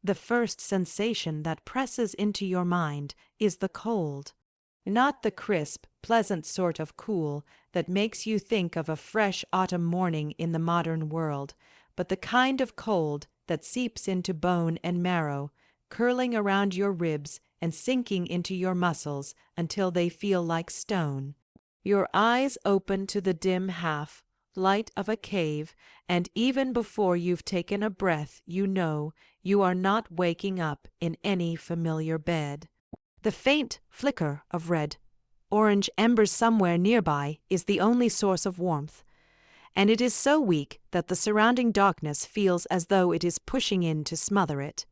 The first sensation that presses into your mind is the cold. Not the crisp, pleasant sort of cool that makes you think of a fresh autumn morning in the modern world, but the kind of cold that seeps into bone and marrow, curling around your ribs and sinking into your muscles until they feel like stone. Your eyes open to the dim light of a cave, and even before you've taken a breath, you know you are not waking up in any familiar bed. The faint flicker of red, orange embers somewhere nearby is the only source of warmth, and it is so weak that the surrounding darkness feels as though it is pushing in to smother it.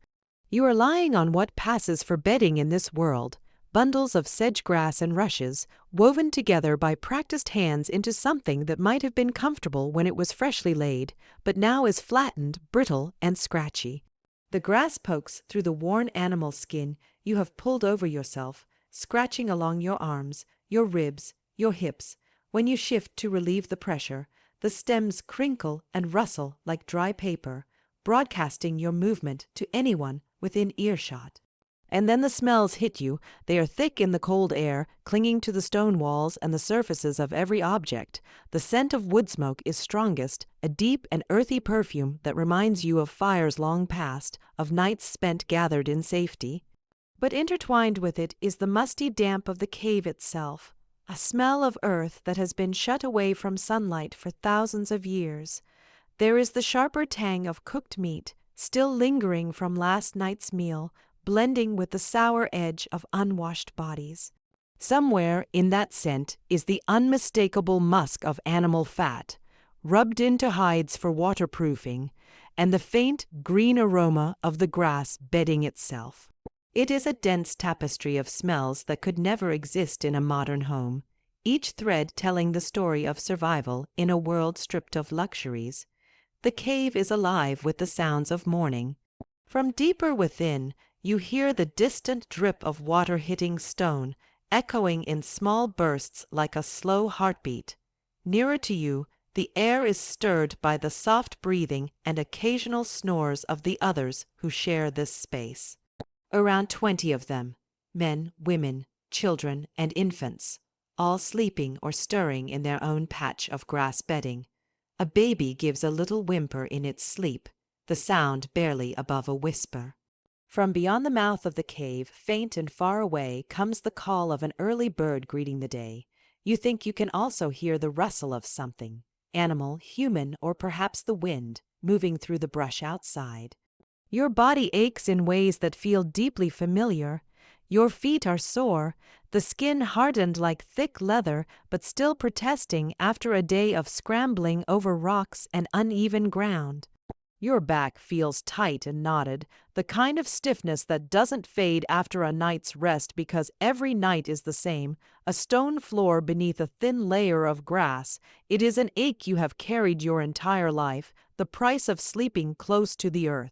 You are lying on what passes for bedding in this world, bundles of sedge grass and rushes, woven together by practiced hands into something that might have been comfortable when it was freshly laid, but now is flattened, brittle, and scratchy. The grass pokes through the worn animal skin you have pulled over yourself, scratching along your arms, your ribs, your hips. When you shift to relieve the pressure, the stems crinkle and rustle like dry paper, broadcasting your movement to anyone within earshot. And then the smells hit you. They are thick in the cold air, clinging to the stone walls and the surfaces of every object. The scent of wood smoke is strongest, a deep and earthy perfume that reminds you of fires long past, of nights spent gathered in safety. But intertwined with it is the musty damp of the cave itself, a smell of earth that has been shut away from sunlight for thousands of years. There is the sharper tang of cooked meat, still lingering from last night's meal, blending with the sour edge of unwashed bodies. Somewhere in that scent is the unmistakable musk of animal fat, rubbed into hides for waterproofing, and the faint green aroma of the grass bedding itself. It is a dense tapestry of smells that could never exist in a modern home, each thread telling the story of survival in a world stripped of luxuries. The cave is alive with the sounds of morning. From deeper within, you hear the distant drip of water hitting stone, echoing in small bursts like a slow heartbeat. Nearer to you, the air is stirred by the soft breathing and occasional snores of the others who share this space. Around 20 of them, men, women, children, and infants, all sleeping or stirring in their own patch of grass bedding. A baby gives a little whimper in its sleep, the sound barely above a whisper. From beyond the mouth of the cave, faint and far away, comes the call of an early bird greeting the day. You think you can also hear the rustle of something, animal, human, or perhaps the wind, moving through the brush outside. Your body aches in ways that feel deeply familiar. Your feet are sore, the skin hardened like thick leather, but still protesting after a day of scrambling over rocks and uneven ground. Your back feels tight and knotted, the kind of stiffness that doesn't fade after a night's rest because every night is the same, a stone floor beneath a thin layer of grass. It is an ache you have carried your entire life, the price of sleeping close to the earth.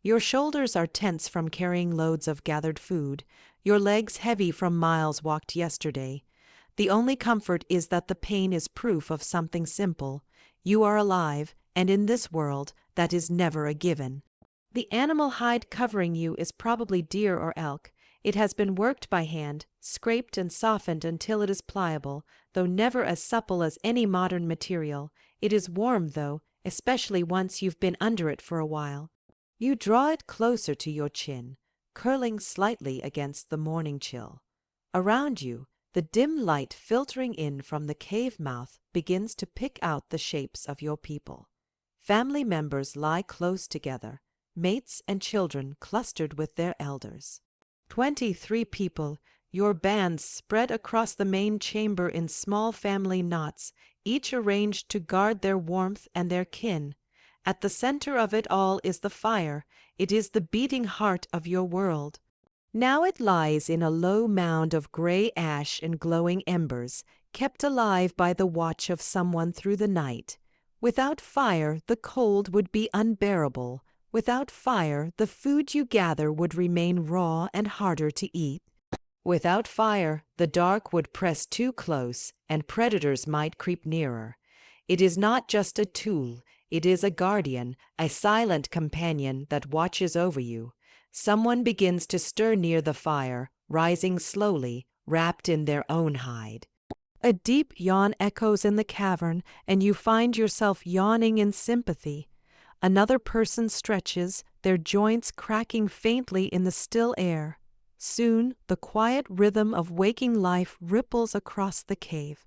Your shoulders are tense from carrying loads of gathered food, your legs heavy from miles walked yesterday. The only comfort is that the pain is proof of something simple. You are alive, and in this world, that is never a given. The animal hide covering you is probably deer or elk. It has been worked by hand, scraped and softened until it is pliable, though never as supple as any modern material. It is warm, though, especially once you've been under it for a while. You draw it closer to your chin, curling slightly against the morning chill. Around you, the dim light filtering in from the cave mouth begins to pick out the shapes of your people. Family members lie close together, mates and children clustered with their elders. 23 people, your bands spread across the main chamber in small family knots, each arranged to guard their warmth and their kin. At the center of it all is the fire. It is the beating heart of your world. Now it lies in a low mound of gray ash and glowing embers, kept alive by the watch of someone through the night. Without fire, the cold would be unbearable. Without fire, the food you gather would remain raw and harder to eat. Without fire, the dark would press too close, and predators might creep nearer. It is not just a tool, it is a guardian, a silent companion that watches over you. Someone begins to stir near the fire, rising slowly, wrapped in their own hide. A deep yawn echoes in the cavern, and you find yourself yawning in sympathy. Another person stretches, their joints cracking faintly in the still air. Soon, the quiet rhythm of waking life ripples across the cave.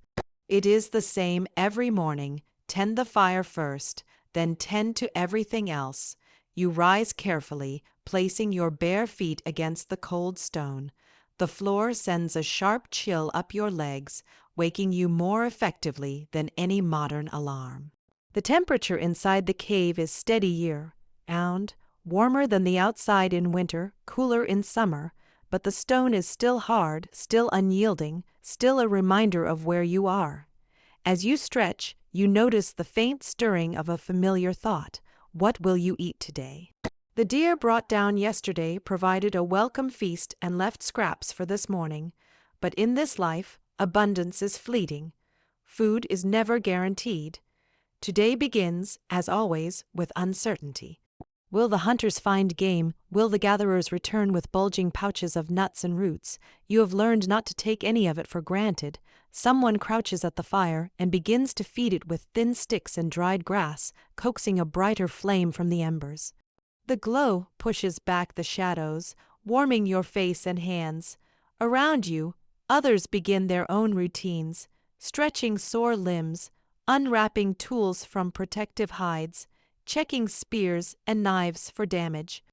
It is the same every morning. Tend the fire first, then tend to everything else. You rise carefully, placing your bare feet against the cold stone. The floor sends a sharp chill up your legs, waking you more effectively than any modern alarm. The temperature inside the cave is steady year-round, warmer than the outside in winter, cooler in summer, but the stone is still hard, still unyielding, still a reminder of where you are. As you stretch, you notice the faint stirring of a familiar thought. What will you eat today? The deer brought down yesterday provided a welcome feast and left scraps for this morning. But in this life, abundance is fleeting. Food is never guaranteed. Today begins, as always, with uncertainty. Will the hunters find game? Will the gatherers return with bulging pouches of nuts and roots? You have learned not to take any of it for granted. Someone crouches at the fire and begins to feed it with thin sticks and dried grass, coaxing a brighter flame from the embers. The glow pushes back the shadows, warming your face and hands. Around you, others begin their own routines, stretching sore limbs, unwrapping tools from protective hides, checking spears and knives for damage.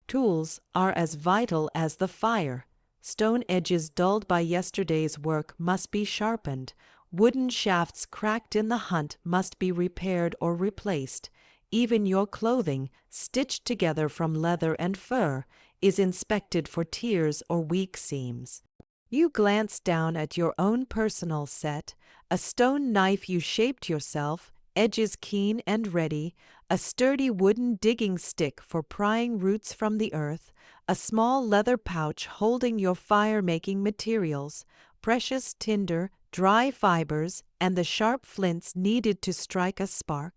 Tools are as vital as the fire. Stone edges dulled by yesterday's work must be sharpened. Wooden shafts cracked in the hunt must be repaired or replaced. Even your clothing, stitched together from leather and fur, is inspected for tears or weak seams. You glance down at your own personal set, a stone knife you shaped yourself, edges keen and ready, a sturdy wooden digging stick for prying roots from the earth, a small leather pouch holding your fire-making materials, precious tinder, dry fibers, and the sharp flints needed to strike a spark.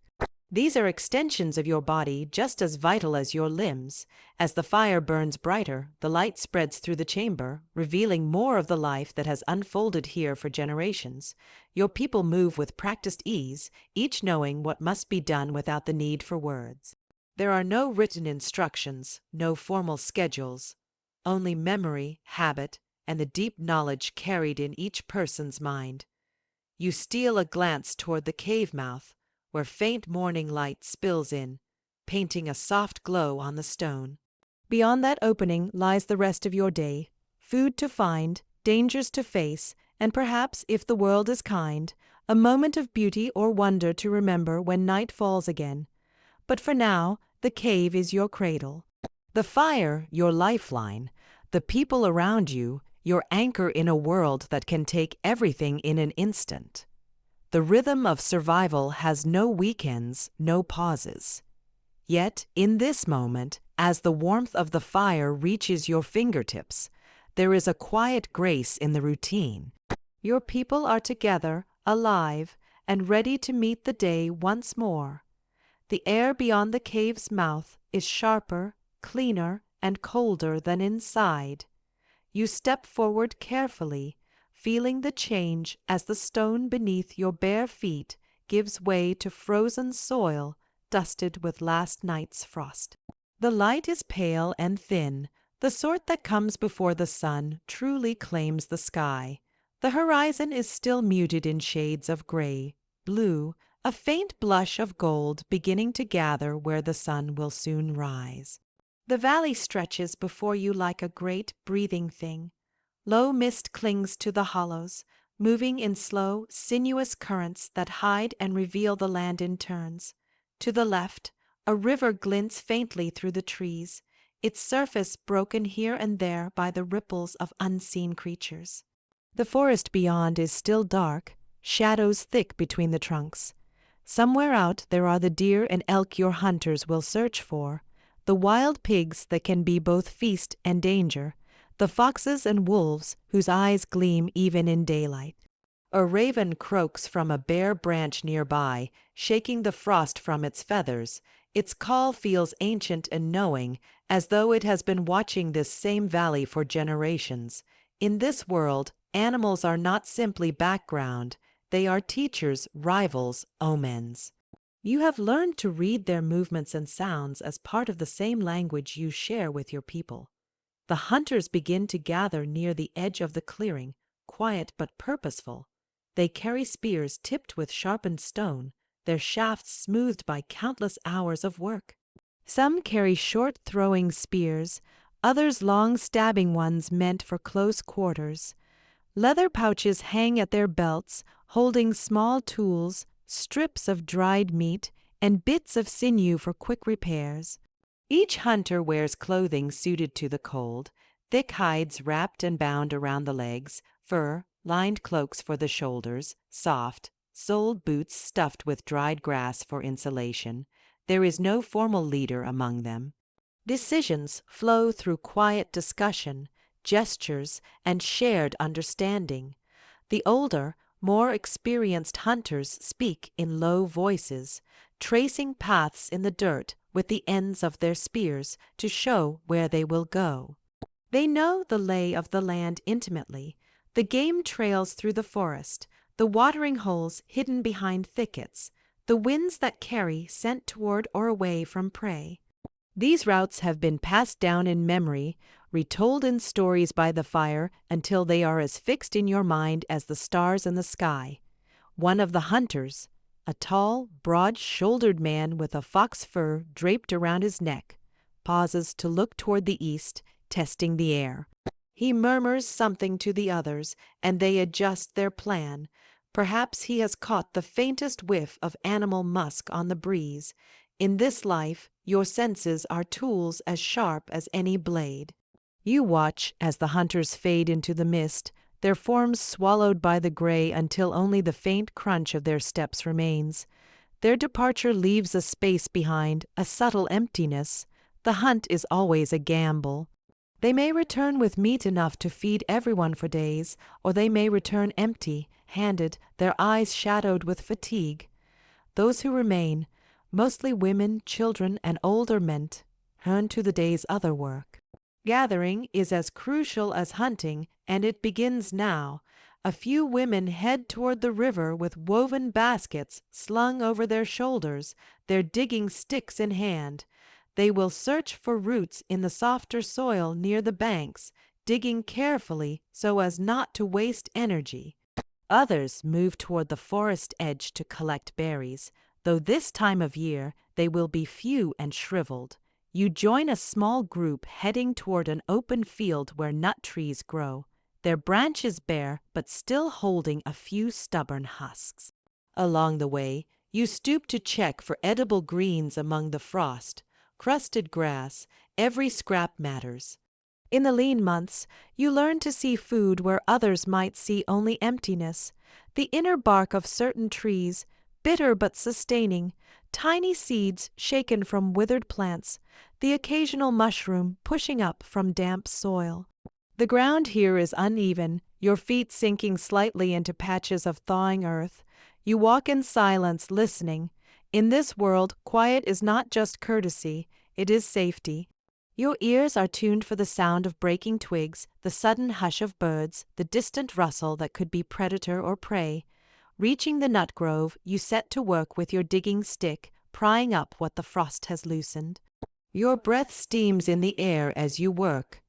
These are extensions of your body just as vital as your limbs. As the fire burns brighter, the light spreads through the chamber, revealing more of the life that has unfolded here for generations. Your people move with practiced ease, each knowing what must be done without the need for words. There are no written instructions, no formal schedules, only memory, habit, and the deep knowledge carried in each person's mind. You steal a glance toward the cave mouth, where faint morning light spills in, painting a soft glow on the stone. Beyond that opening lies the rest of your day, food to find, dangers to face, and perhaps, if the world is kind, a moment of beauty or wonder to remember when night falls again. But for now, the cave is your cradle, the fire your lifeline, the people around you your anchor in a world that can take everything in an instant. The rhythm of survival has no weekends, no pauses. Yet, in this moment, as the warmth of the fire reaches your fingertips, there is a quiet grace in the routine. Your people are together, alive, and ready to meet the day once more. The air beyond the cave's mouth is sharper, cleaner, and colder than inside. You step forward carefully, feeling the change as the stone beneath your bare feet gives way to frozen soil dusted with last night's frost. The light is pale and thin, the sort that comes before the sun truly claims the sky. The horizon is still muted in shades of gray, blue, a faint blush of gold beginning to gather where the sun will soon rise. The valley stretches before you like a great breathing thing. Low mist clings to the hollows, moving in slow, sinuous currents that hide and reveal the land in turns. To the left, a river glints faintly through the trees, its surface broken here and there by the ripples of unseen creatures. The forest beyond is still dark, shadows thick between the trunks. Somewhere out there are the deer and elk your hunters will search for, the wild pigs that can be both feast and danger, the foxes and wolves whose eyes gleam even in daylight. A raven croaks from a bare branch nearby, shaking the frost from its feathers. Its call feels ancient and knowing, as though it has been watching this same valley for generations. In this world, animals are not simply background, they are teachers, rivals, omens. You have learned to read their movements and sounds as part of the same language you share with your people. The hunters begin to gather near the edge of the clearing, quiet but purposeful. They carry spears tipped with sharpened stone, their shafts smoothed by countless hours of work. Some carry short throwing spears, others long stabbing ones meant for close quarters. Leather pouches hang at their belts, holding small tools, strips of dried meat, and bits of sinew for quick repairs. Each hunter wears clothing suited to the cold, thick hides wrapped and bound around the legs, fur-lined cloaks for the shoulders, soft, soled boots stuffed with dried grass for insulation. There is no formal leader among them. Decisions flow through quiet discussion, gestures, and shared understanding. The older, more experienced hunters speak in low voices, tracing paths in the dirt with the ends of their spears to show where they will go. They know the lay of the land intimately, the game trails through the forest, the watering holes hidden behind thickets, the winds that carry scent toward or away from prey. These routes have been passed down in memory, retold in stories by the fire until they are as fixed in your mind as the stars in the sky. One of the hunters, a tall, broad-shouldered man with a fox fur draped around his neck, pauses to look toward the east, testing the air. He murmurs something to the others, and they adjust their plan. Perhaps he has caught the faintest whiff of animal musk on the breeze. In this life, your senses are tools as sharp as any blade. You watch as the hunters fade into the mist, their forms swallowed by the gray until only the faint crunch of their steps remains. Their departure leaves a space behind, a subtle emptiness. The hunt is always a gamble. They may return with meat enough to feed everyone for days, or they may return empty-handed, their eyes shadowed with fatigue. Those who remain, mostly women, children, and older men, turn to the day's other work. Gathering is as crucial as hunting, and it begins now. A few women head toward the river with woven baskets slung over their shoulders, their digging sticks in hand. They will search for roots in the softer soil near the banks, digging carefully so as not to waste energy. Others move toward the forest edge to collect berries, though this time of year they will be few and shriveled. You join a small group heading toward an open field where nut trees grow, their branches bare but still holding a few stubborn husks. Along the way, you stoop to check for edible greens among the frost, crusted grass, every scrap matters. In the lean months, you learn to see food where others might see only emptiness, the inner bark of certain trees, bitter but sustaining, tiny seeds shaken from withered plants, the occasional mushroom pushing up from damp soil. The ground here is uneven, your feet sinking slightly into patches of thawing earth. You walk in silence, listening. In this world, quiet is not just courtesy, it is safety. Your ears are tuned for the sound of breaking twigs, the sudden hush of birds, the distant rustle that could be predator or prey. Reaching the nut grove, you set to work with your digging stick, prying up what the frost has loosened. Your breath steams in the air as you work.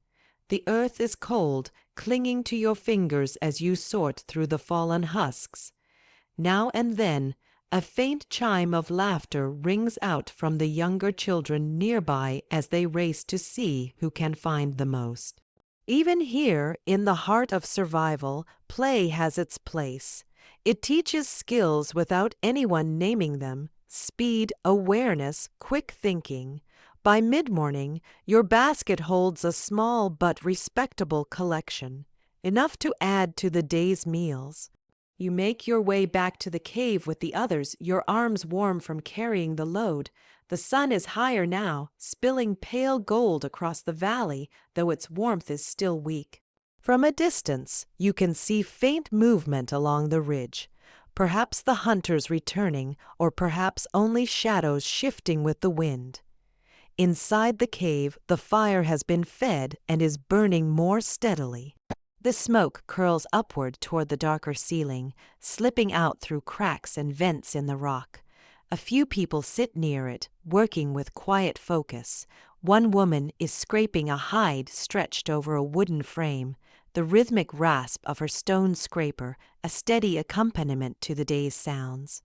The earth is cold, clinging to your fingers as you sort through the fallen husks. Now and then, a faint chime of laughter rings out from the younger children nearby as they race to see who can find the most. Even here, in the heart of survival, play has its place. It teaches skills without anyone naming them: speed, awareness, quick thinking. By mid-morning, your basket holds a small but respectable collection, enough to add to the day's meals. You make your way back to the cave with the others, your arms warm from carrying the load. The sun is higher now, spilling pale gold across the valley, though its warmth is still weak. From a distance, you can see faint movement along the ridge. Perhaps the hunters returning, or perhaps only shadows shifting with the wind. Inside the cave, the fire has been fed and is burning more steadily. The smoke curls upward toward the darker ceiling, slipping out through cracks and vents in the rock. A few people sit near it, working with quiet focus. One woman is scraping a hide stretched over a wooden frame, the rhythmic rasp of her stone scraper a steady accompaniment to the day's sounds.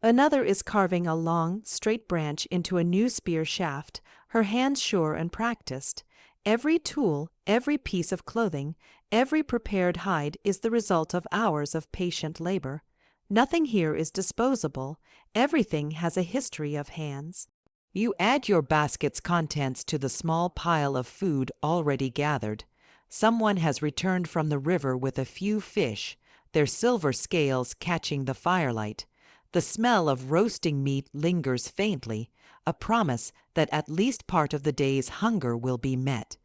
Another is carving a long, straight branch into a new spear shaft, her hands sure and practiced. Every tool, every piece of clothing, every prepared hide is the result of hours of patient labor. Nothing here is disposable. Everything has a history of hands. You add your basket's contents to the small pile of food already gathered. Someone has returned from the river with a few fish, their silver scales catching the firelight. The smell of roasting meat lingers faintly, a promise that at least part of the day's hunger will be met.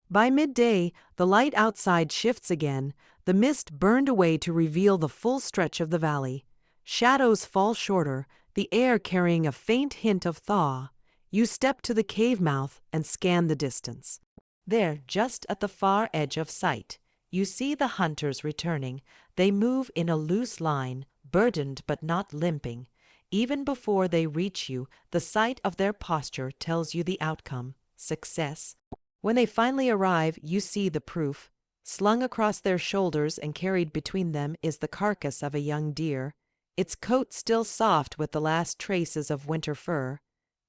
By midday, the light outside shifts again, the mist burned away to reveal the full stretch of the valley. Shadows fall shorter, the air carrying a faint hint of thaw. You step to the cave mouth and scan the distance. There, just at the far edge of sight, you see the hunters returning. They move in a loose line, burdened but not limping. Even before they reach you, the sight of their posture tells you the outcome, success. When they finally arrive, you see the proof. Slung across their shoulders and carried between them is the carcass of a young deer, its coat still soft with the last traces of winter fur.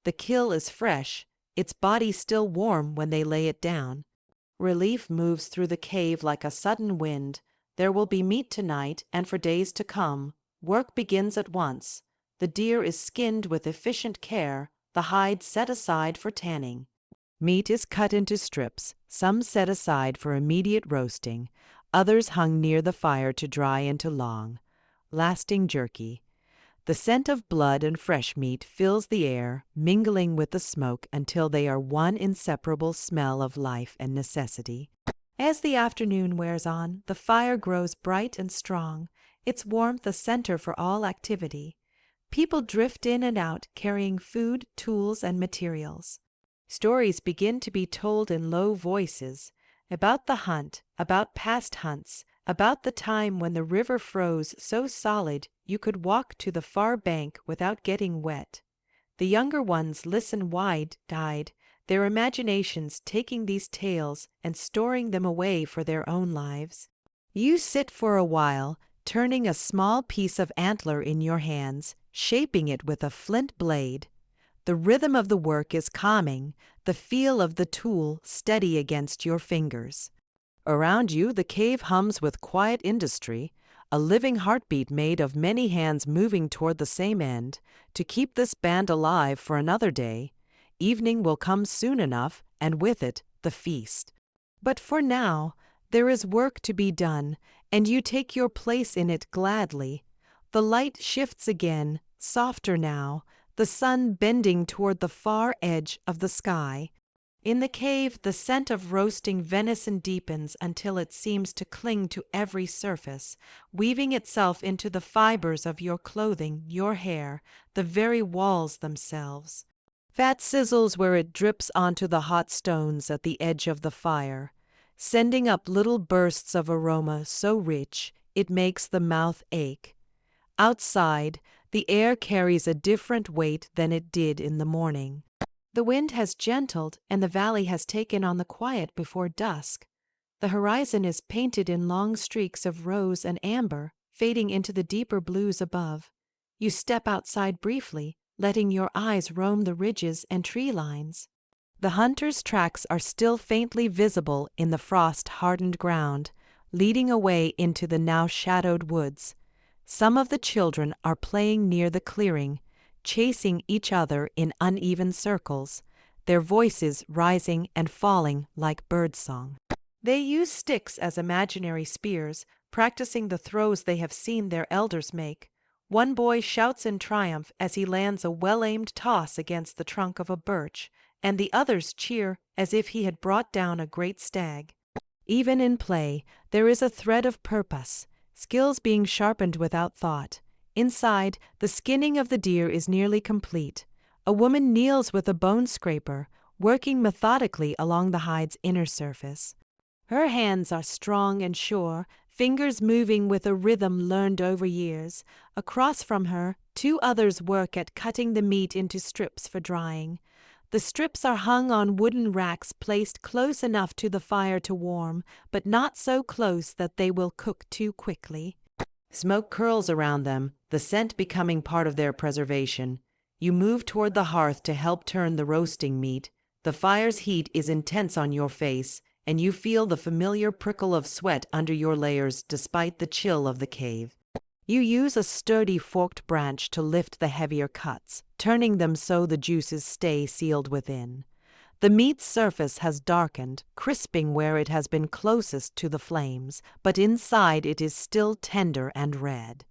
The kill is fresh, its body still warm when they lay it down. Relief moves through the cave like a sudden wind. There will be meat tonight and for days to come. Work begins at once. The deer is skinned with efficient care, the hide set aside for tanning. Meat is cut into strips, some set aside for immediate roasting, others hung near the fire to dry into long, lasting jerky. The scent of blood and fresh meat fills the air, mingling with the smoke until they are one inseparable smell of life and necessity. As the afternoon wears on, the fire grows bright and strong, its warmth a center for all activity. People drift in and out, carrying food, tools, and materials. Stories begin to be told in low voices, about the hunt, about past hunts, about the time when the river froze so solid you could walk to the far bank without getting wet. The younger ones listen wide-eyed, their imaginations taking these tales and storing them away for their own lives. You sit for a while, turning a small piece of antler in your hands, shaping it with a flint blade. The rhythm of the work is calming, the feel of the tool steady against your fingers. Around you, the cave hums with quiet industry, a living heartbeat made of many hands moving toward the same end, to keep this band alive for another day. Evening will come soon enough, and with it, the feast. But for now, there is work to be done, and you take your place in it gladly. The light shifts again, softer now, the sun bending toward the far edge of the sky. In the cave, the scent of roasting venison deepens until it seems to cling to every surface, weaving itself into the fibers of your clothing, your hair, the very walls themselves. Fat sizzles where it drips onto the hot stones at the edge of the fire, sending up little bursts of aroma so rich it makes the mouth ache. Outside, the air carries a different weight than it did in the morning. The wind has gentled and the valley has taken on the quiet before dusk. The horizon is painted in long streaks of rose and amber, fading into the deeper blues above. You step outside briefly, letting your eyes roam the ridges and tree lines. The hunters' tracks are still faintly visible in the frost-hardened ground, leading away into the now shadowed woods. Some of the children are playing near the clearing, chasing each other in uneven circles, their voices rising and falling like birdsong. They use sticks as imaginary spears, practicing the throws they have seen their elders make. One boy shouts in triumph as he lands a well-aimed toss against the trunk of a birch, and the others cheer as if he had brought down a great stag. Even in play, there is a thread of purpose, skills being sharpened without thought. Inside, the skinning of the deer is nearly complete. A woman kneels with a bone scraper, working methodically along the hide's inner surface. Her hands are strong and sure, fingers moving with a rhythm learned over years. Across from her, two others work at cutting the meat into strips for drying. The strips are hung on wooden racks placed close enough to the fire to warm, but not so close that they will cook too quickly. Smoke curls around them, the scent becoming part of their preservation. You move toward the hearth to help turn the roasting meat. The fire's heat is intense on your face, and you feel the familiar prickle of sweat under your layers despite the chill of the cave. You use a sturdy forked branch to lift the heavier cuts, turning them so the juices stay sealed within. The meat's surface has darkened, crisping where it has been closest to the flames, but inside it is still tender and red.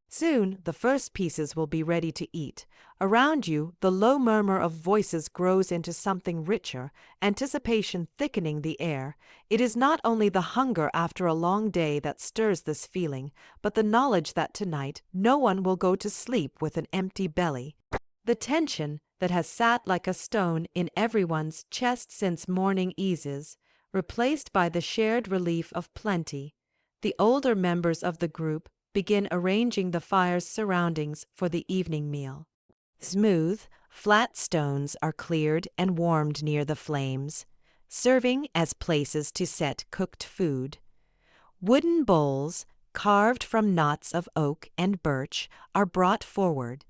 Soon, the first pieces will be ready to eat. Around you, the low murmur of voices grows into something richer, anticipation thickening the air. It is not only the hunger after a long day that stirs this feeling, but the knowledge that tonight no one will go to sleep with an empty belly. The tension that has sat like a stone in everyone's chest since morning eases, replaced by the shared relief of plenty. The older members of the group begin arranging the fire's surroundings for the evening meal. Smooth, flat stones are cleared and warmed near the flames, serving as places to set cooked food. Wooden bowls, carved from knots of oak and birch, are brought forward.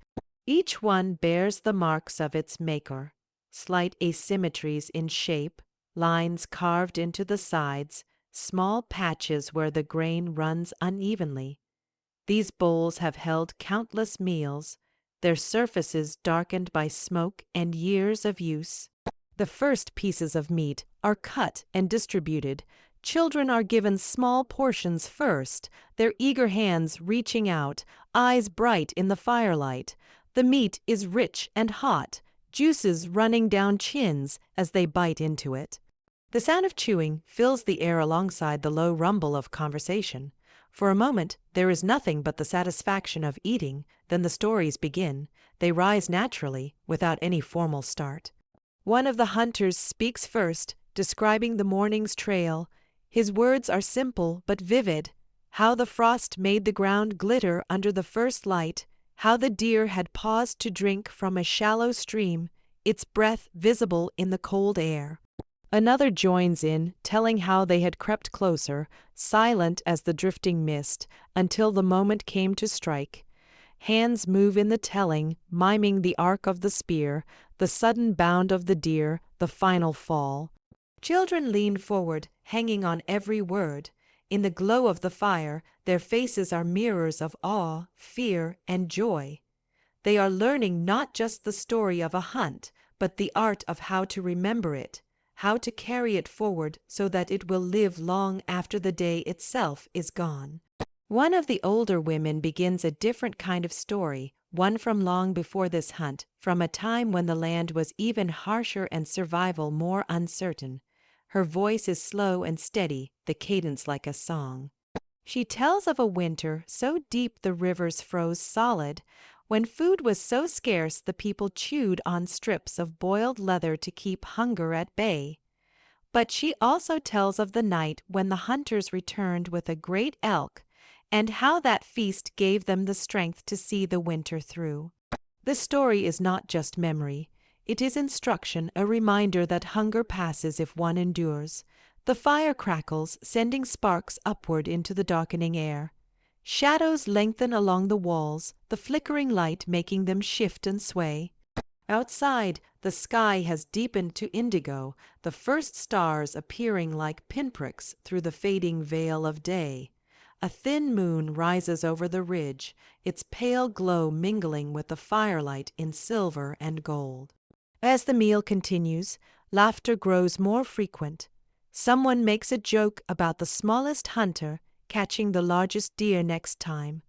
Each one bears the marks of its maker, slight asymmetries in shape, lines carved into the sides, small patches where the grain runs unevenly. These bowls have held countless meals, their surfaces darkened by smoke and years of use. The first pieces of meat are cut and distributed. Children are given small portions first, their eager hands reaching out, eyes bright in the firelight. The meat is rich and hot, juices running down chins as they bite into it. The sound of chewing fills the air alongside the low rumble of conversation. For a moment, there is nothing but the satisfaction of eating, then the stories begin. They rise naturally, without any formal start. One of the hunters speaks first, describing the morning's trail. His words are simple but vivid. How the frost made the ground glitter under the first light, how the deer had paused to drink from a shallow stream, its breath visible in the cold air. Another joins in, telling how they had crept closer, silent as the drifting mist, until the moment came to strike. Hands move in the telling, miming the arc of the spear, the sudden bound of the deer, the final fall. Children lean forward, hanging on every word. In the glow of the fire, their faces are mirrors of awe, fear, and joy. They are learning not just the story of a hunt, but the art of how to remember it, how to carry it forward so that it will live long after the day itself is gone. One of the older women begins a different kind of story, one from long before this hunt, from a time when the land was even harsher and survival more uncertain. Her voice is slow and steady, the cadence like a song. She tells of a winter so deep the rivers froze solid, when food was so scarce the people chewed on strips of boiled leather to keep hunger at bay. But she also tells of the night when the hunters returned with a great elk, and how that feast gave them the strength to see the winter through. The story is not just memory. It is instruction, a reminder that hunger passes if one endures. The fire crackles, sending sparks upward into the darkening air. Shadows lengthen along the walls, the flickering light making them shift and sway. Outside, the sky has deepened to indigo, the first stars appearing like pinpricks through the fading veil of day. A thin moon rises over the ridge, its pale glow mingling with the firelight in silver and gold. As the meal continues, laughter grows more frequent. Someone makes a joke about the smallest hunter catching the largest deer next time.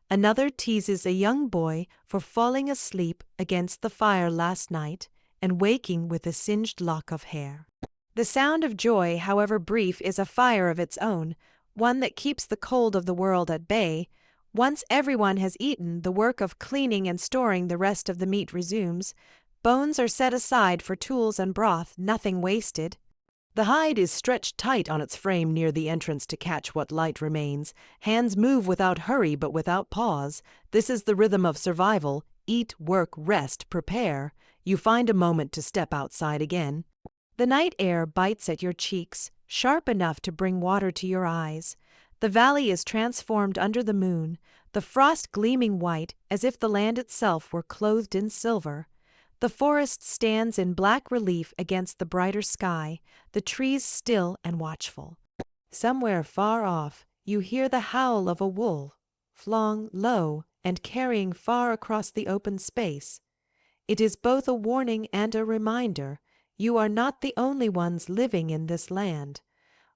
Another teases a young boy for falling asleep against the fire last night and waking with a singed lock of hair. The sound of joy, however brief, is a fire of its own, one that keeps the cold of the world at bay. Once everyone has eaten, the work of cleaning and storing the rest of the meat resumes, Bones are set aside for tools and broth, nothing wasted. The hide is stretched tight on its frame near the entrance to catch what light remains. Hands move without hurry but without pause. This is the rhythm of survival. Eat, work, rest, prepare. You find a moment to step outside again. The night air bites at your cheeks, sharp enough to bring water to your eyes. The valley is transformed under the moon, the frost gleaming white as if the land itself were clothed in silver. The forest stands in black relief against the brighter sky, the trees still and watchful. Somewhere far off, you hear the howl of a wolf, flung low and carrying far across the open space. It is both a warning and a reminder. You are not the only ones living in this land.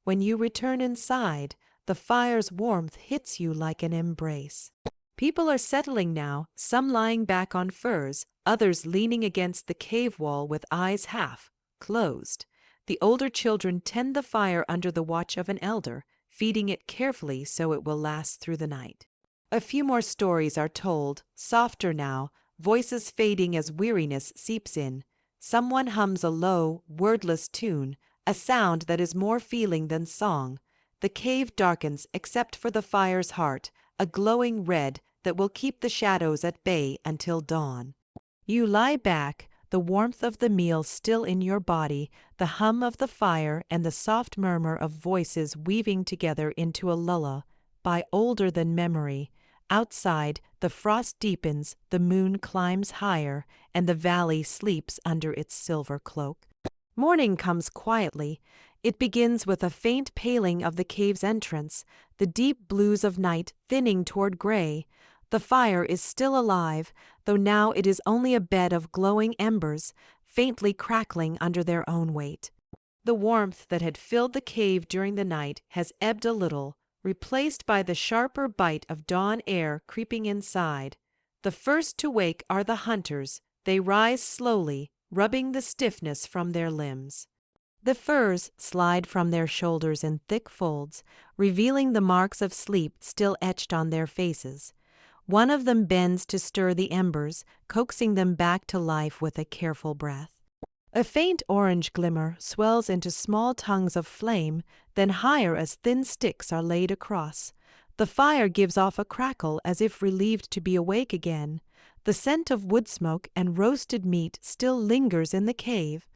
When you return inside, the fire's warmth hits you like an embrace. People are settling now, some lying back on furs, others leaning against the cave wall with eyes half closed. The older children tend the fire under the watch of an elder, feeding it carefully so it will last through the night. A few more stories are told, softer now, voices fading as weariness seeps in. Someone hums a low, wordless tune, a sound that is more feeling than song. The cave darkens except for the fire's heart, a glowing red that will keep the shadows at bay until dawn. You lie back, the warmth of the meal still in your body, the hum of the fire and the soft murmur of voices weaving together into a lullaby older than memory. Outside, the frost deepens, the moon climbs higher, and the valley sleeps under its silver cloak. Morning comes quietly. It begins with a faint paling of the cave's entrance, the deep blues of night thinning toward gray. The fire is still alive, though now it is only a bed of glowing embers, faintly crackling under their own weight. The warmth that had filled the cave during the night has ebbed a little, replaced by the sharper bite of dawn air creeping inside. The first to wake are the hunters. They rise slowly, rubbing the stiffness from their limbs. The furs slide from their shoulders in thick folds, revealing the marks of sleep still etched on their faces. One of them bends to stir the embers, coaxing them back to life with a careful breath. A faint orange glimmer swells into small tongues of flame, then higher as thin sticks are laid across. The fire gives off a crackle as if relieved to be awake again. The scent of wood smoke and roasted meat still lingers in the cave.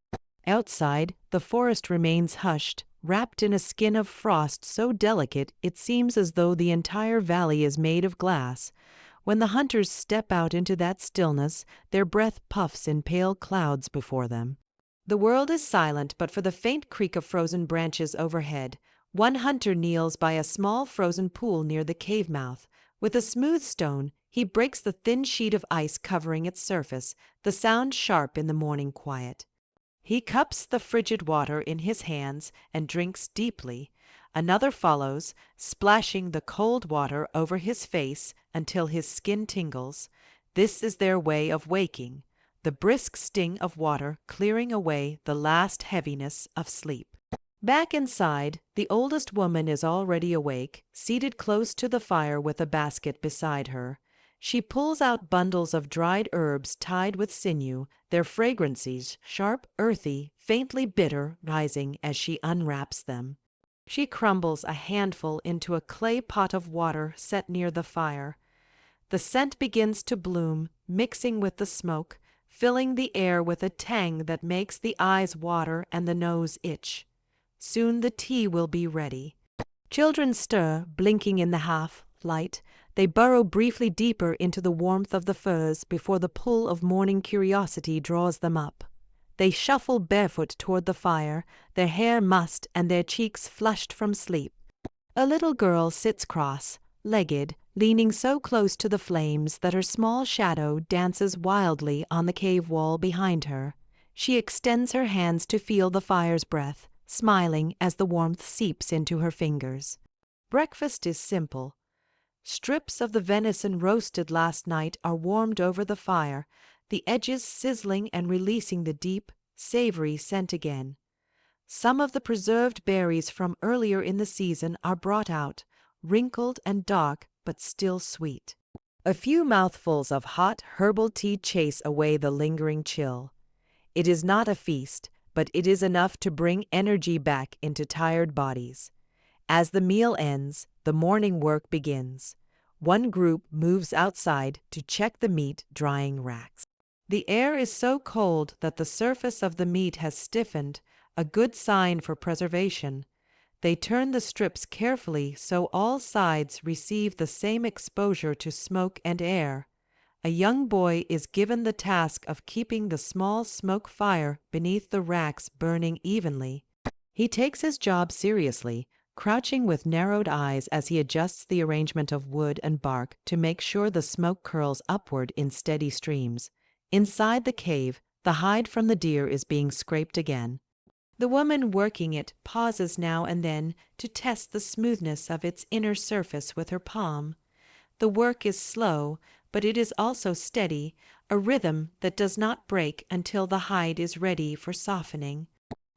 Outside, the forest remains hushed, wrapped in a skin of frost so delicate it seems as though the entire valley is made of glass. When the hunters step out into that stillness, their breath puffs in pale clouds before them. The world is silent but for the faint creak of frozen branches overhead. One hunter kneels by a small frozen pool near the cave mouth. With a smooth stone, he breaks the thin sheet of ice covering its surface, the sound sharp in the morning quiet. He cups the frigid water in his hands and drinks deeply. Another follows, splashing the cold water over his face until his skin tingles. This is their way of waking, the brisk sting of water clearing away the last heaviness of sleep. Back inside, the oldest woman is already awake, seated close to the fire with a basket beside her. She pulls out bundles of dried herbs tied with sinew, their fragrances, sharp, earthy, faintly bitter, rising as she unwraps them. She crumbles a handful into a clay pot of water set near the fire. The scent begins to bloom, mixing with the smoke, filling the air with a tang that makes the eyes water and the nose itch. Soon the tea will be ready. Children stir, blinking in the half-light. They burrow briefly deeper into the warmth of the furs before the pull of morning curiosity draws them up. They shuffle barefoot toward the fire, their hair mussed and their cheeks flushed from sleep. A little girl sits cross-legged, leaning so close to the flames that her small shadow dances wildly on the cave wall behind her. She extends her hands to feel the fire's breath, smiling as the warmth seeps into her fingers. Breakfast is simple. Strips of the venison roasted last night are warmed over the fire, the edges sizzling and releasing the deep, savory scent again. Some of the preserved berries from earlier in the season are brought out, wrinkled and dark but still sweet. A few mouthfuls of hot herbal tea chase away the lingering chill. It is not a feast, but it is enough to bring energy back into tired bodies. As the meal ends, the morning work begins. One group moves outside to check the meat drying racks. The air is so cold that the surface of the meat has stiffened, a good sign for preservation. They turn the strips carefully so all sides receive the same exposure to smoke and air. A young boy is given the task of keeping the small smoke fire beneath the racks burning evenly. He takes his job seriously, crouching with narrowed eyes as he adjusts the arrangement of wood and bark to make sure the smoke curls upward in steady streams. Inside the cave, the hide from the deer is being scraped again. The woman working it pauses now and then to test the smoothness of its inner surface with her palm. The work is slow, but it is also steady, a rhythm that does not break until the hide is ready for softening.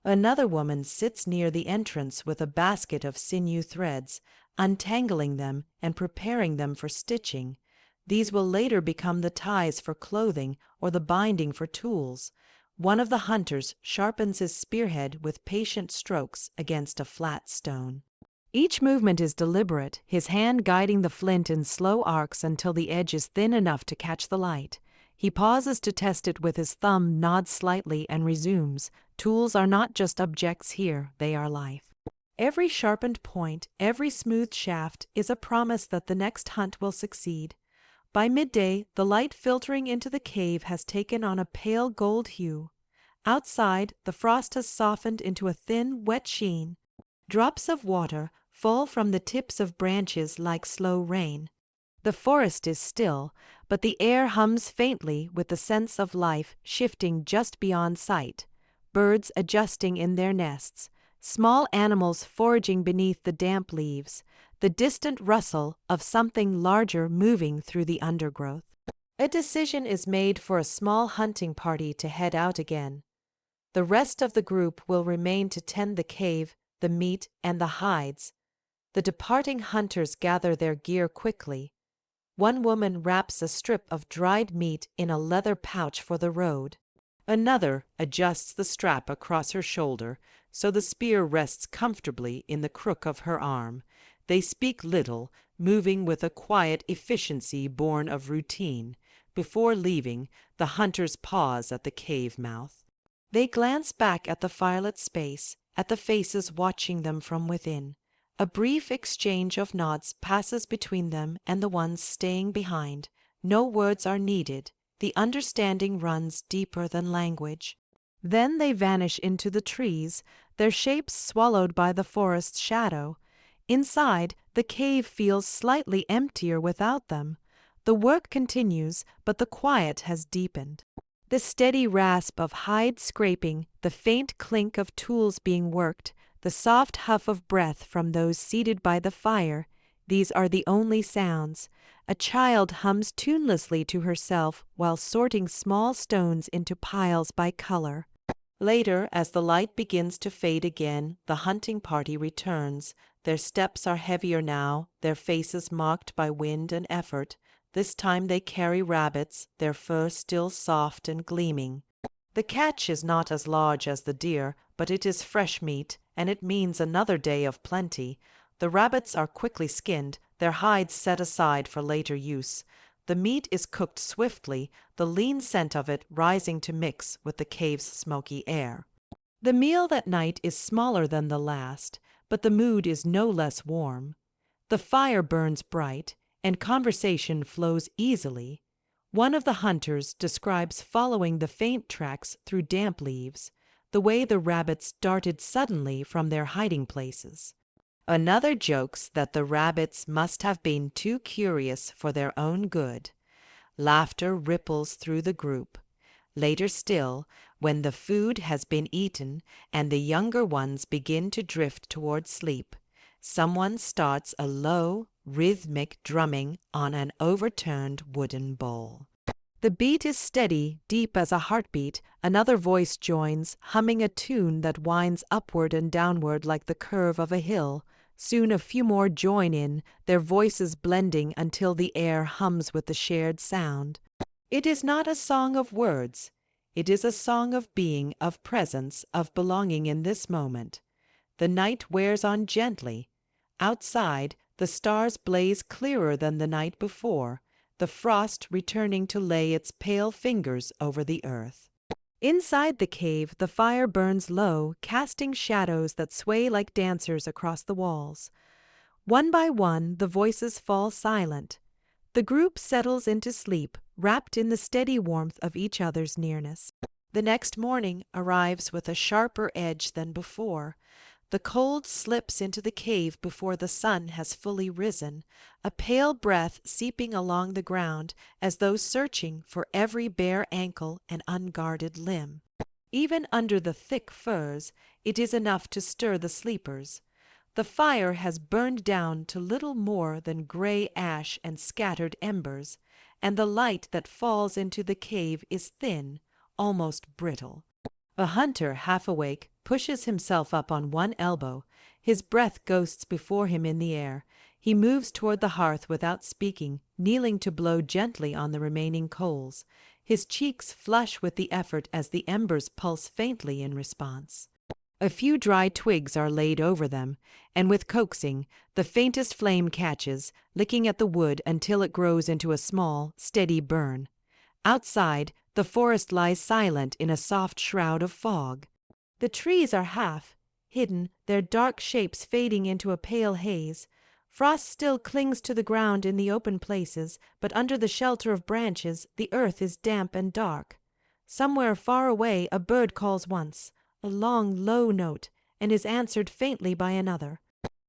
Another woman sits near the entrance with a basket of sinew threads, untangling them and preparing them for stitching. These will later become the ties for clothing or the binding for tools. One of the hunters sharpens his spearhead with patient strokes against a flat stone. Each movement is deliberate, his hand guiding the flint in slow arcs until the edge is thin enough to catch the light. He pauses to test it with his thumb, nods slightly, and resumes. Tools are not just objects here, they are life. Every sharpened point, every smooth shaft is a promise that the next hunt will succeed. By midday, the light filtering into the cave has taken on a pale gold hue. Outside, the frost has softened into a thin, wet sheen. Drops of water fall from the tips of branches like slow rain. The forest is still, but the air hums faintly with the sense of life shifting just beyond sight. Birds adjusting in their nests, small animals foraging beneath the damp leaves, the distant rustle of something larger moving through the undergrowth. A decision is made for a small hunting party to head out again. The rest of the group will remain to tend the cave, the meat, and the hides. The departing hunters gather their gear quickly. One woman wraps a strip of dried meat in a leather pouch for the road. Another adjusts the strap across her shoulder so the spear rests comfortably in the crook of her arm. They speak little, moving with a quiet efficiency born of routine. Before leaving, the hunters pause at the cave mouth. They glance back at the firelit space, at the faces watching them from within. A brief exchange of nods passes between them and the ones staying behind. No words are needed. The understanding runs deeper than language. Then they vanish into the trees, their shapes swallowed by the forest's shadow. Inside, the cave feels slightly emptier without them. The work continues, but the quiet has deepened. The steady rasp of hide scraping, the faint clink of tools being worked, the soft huff of breath from those seated by the fire, these are the only sounds. A child hums tunelessly to herself while sorting small stones into piles by color. Later, as the light begins to fade again, the hunting party returns. Their steps are heavier now, their faces marked by wind and effort. This time they carry rabbits, their fur still soft and gleaming. The catch is not as large as the deer, but it is fresh meat, and it means another day of plenty. The rabbits are quickly skinned, their hides set aside for later use. The meat is cooked swiftly, the lean scent of it rising to mix with the cave's smoky air. The meal that night is smaller than the last, but the mood is no less warm. The fire burns bright, and conversation flows easily. One of the hunters describes following the faint tracks through damp leaves, the way the rabbits darted suddenly from their hiding places. Another jokes that the rabbits must have been too curious for their own good. Laughter ripples through the group. Later still, when the food has been eaten and the younger ones begin to drift toward sleep, someone starts a low, rhythmic drumming on an overturned wooden bowl. The beat is steady, deep as a heartbeat. Another voice joins, humming a tune that winds upward and downward like the curve of a hill. Soon a few more join in, their voices blending until the air hums with the shared sound. It is not a song of words. It is a song of being, of presence, of belonging in this moment. The night wears on gently. Outside, the stars blaze clearer than the night before, the frost returning to lay its pale fingers over the earth. Inside the cave, the fire burns low, casting shadows that sway like dancers across the walls. One by one, the voices fall silent. The group settles into sleep, wrapped in the steady warmth of each other's nearness. The next morning arrives with a sharper edge than before. The cold slips into the cave before the sun has fully risen, a pale breath seeping along the ground as though searching for every bare ankle and unguarded limb. Even under the thick furs, it is enough to stir the sleepers. The fire has burned down to little more than gray ash and scattered embers, and the light that falls into the cave is thin, almost brittle. A hunter, half awake, pushes himself up on one elbow. His breath ghosts before him in the air. He moves toward the hearth without speaking, kneeling to blow gently on the remaining coals. His cheeks flush with the effort as the embers pulse faintly in response. A few dry twigs are laid over them, and with coaxing, the faintest flame catches, licking at the wood until it grows into a small, steady burn. Outside, the forest lies silent in a soft shroud of fog. The trees are half hidden, their dark shapes fading into a pale haze. Frost still clings to the ground in the open places, but under the shelter of branches the earth is damp and dark. Somewhere far away a bird calls once, a long, low note, and is answered faintly by another.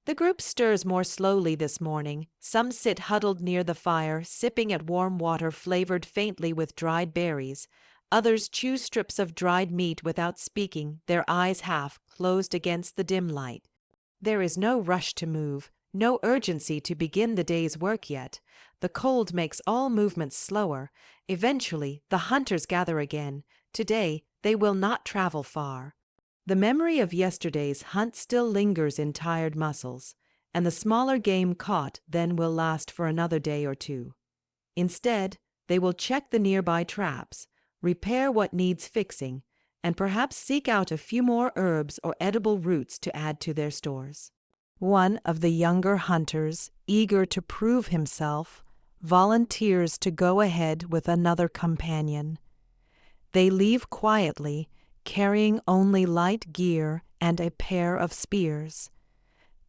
The group stirs more slowly this morning. Some sit huddled near the fire, sipping at warm water flavored faintly with dried berries. Others chew strips of dried meat without speaking, their eyes half closed against the dim light. There is no rush to move, no urgency to begin the day's work yet. The cold makes all movements slower. Eventually, the hunters gather again. Today, they will not travel far. The memory of yesterday's hunt still lingers in tired muscles, and the smaller game caught then will last for another day or two. Instead, they will check the nearby traps, repair what needs fixing, and perhaps seek out a few more herbs or edible roots to add to their stores. One of the younger hunters, eager to prove himself, volunteers to go ahead with another companion. They leave quietly, carrying only light gear and a pair of spears.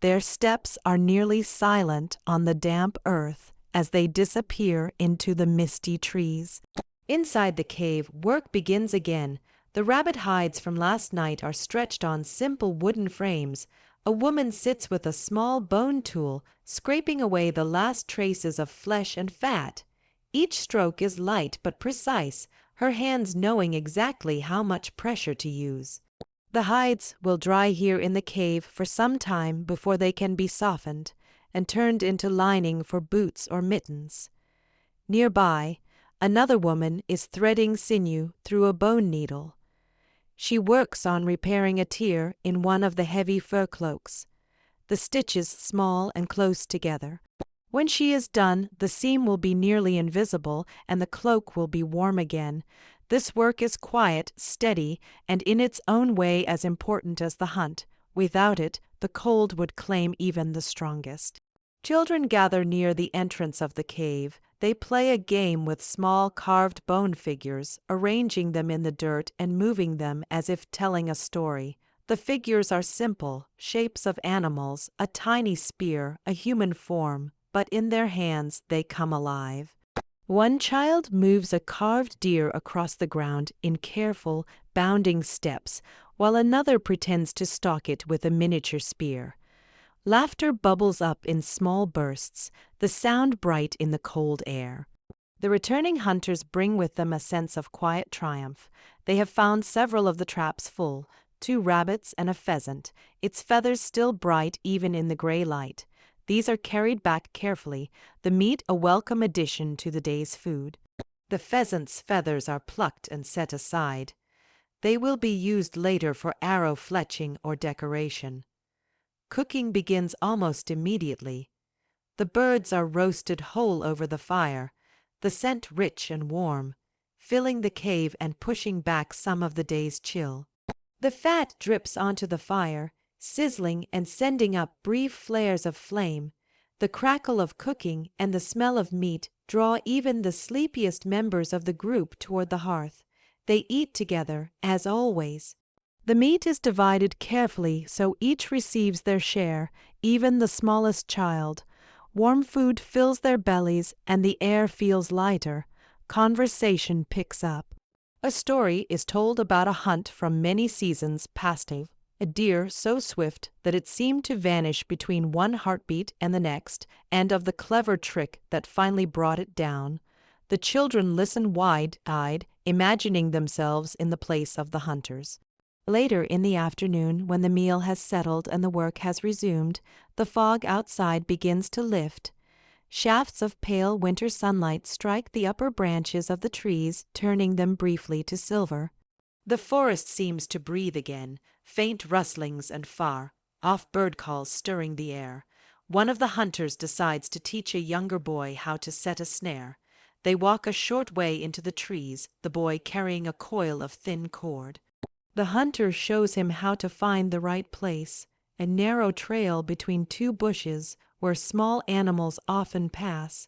Their steps are nearly silent on the damp earth as they disappear into the misty trees. Inside the cave, work begins again. The rabbit hides from last night are stretched on simple wooden frames. A woman sits with a small bone tool, scraping away the last traces of flesh and fat. Each stroke is light but precise, her hands knowing exactly how much pressure to use. The hides will dry here in the cave for some time before they can be softened and turned into lining for boots or mittens. Nearby, another woman is threading sinew through a bone needle. She works on repairing a tear in one of the heavy fur cloaks, the stitches small and close together. When she is done, the seam will be nearly invisible and the cloak will be warm again. This work is quiet, steady, and in its own way as important as the hunt. Without it, the cold would claim even the strongest. Children gather near the entrance of the cave. They play a game with small carved bone figures, arranging them in the dirt and moving them as if telling a story. The figures are simple, shapes of animals, a tiny spear, a human form, but in their hands they come alive. One child moves a carved deer across the ground in careful, bounding steps, while another pretends to stalk it with a miniature spear. Laughter bubbles up in small bursts, the sound bright in the cold air. The returning hunters bring with them a sense of quiet triumph. They have found several of the traps full, 2 rabbits and a pheasant, its feathers still bright even in the gray light. These are carried back carefully, the meat a welcome addition to the day's food. The pheasant's feathers are plucked and set aside. They will be used later for arrow fletching or decoration. Cooking begins almost immediately. The birds are roasted whole over the fire, the scent rich and warm. filling the cave and pushing back some of the day's chill. The fat drips onto the fire, sizzling and sending up brief flares of flame. The crackle of cooking and the smell of meat draw even the sleepiest members of the group toward the hearth. They eat together, as always. The meat is divided carefully so each receives their share, even the smallest child. Warm food fills their bellies and the air feels lighter. Conversation picks up. A story is told about a hunt from many seasons past, a deer so swift that it seemed to vanish between one heartbeat and the next, and of the clever trick that finally brought it down. The children listen wide-eyed, imagining themselves in the place of the hunters. Later in the afternoon, when the meal has settled and the work has resumed, the fog outside begins to lift. Shafts of pale winter sunlight strike the upper branches of the trees, turning them briefly to silver. The forest seems to breathe again, faint rustlings and far-off bird calls stirring the air. One of the hunters decides to teach a younger boy how to set a snare. They walk a short way into the trees, the boy carrying a coil of thin cord. The hunter shows him how to find the right place, a narrow trail between two bushes where small animals often pass.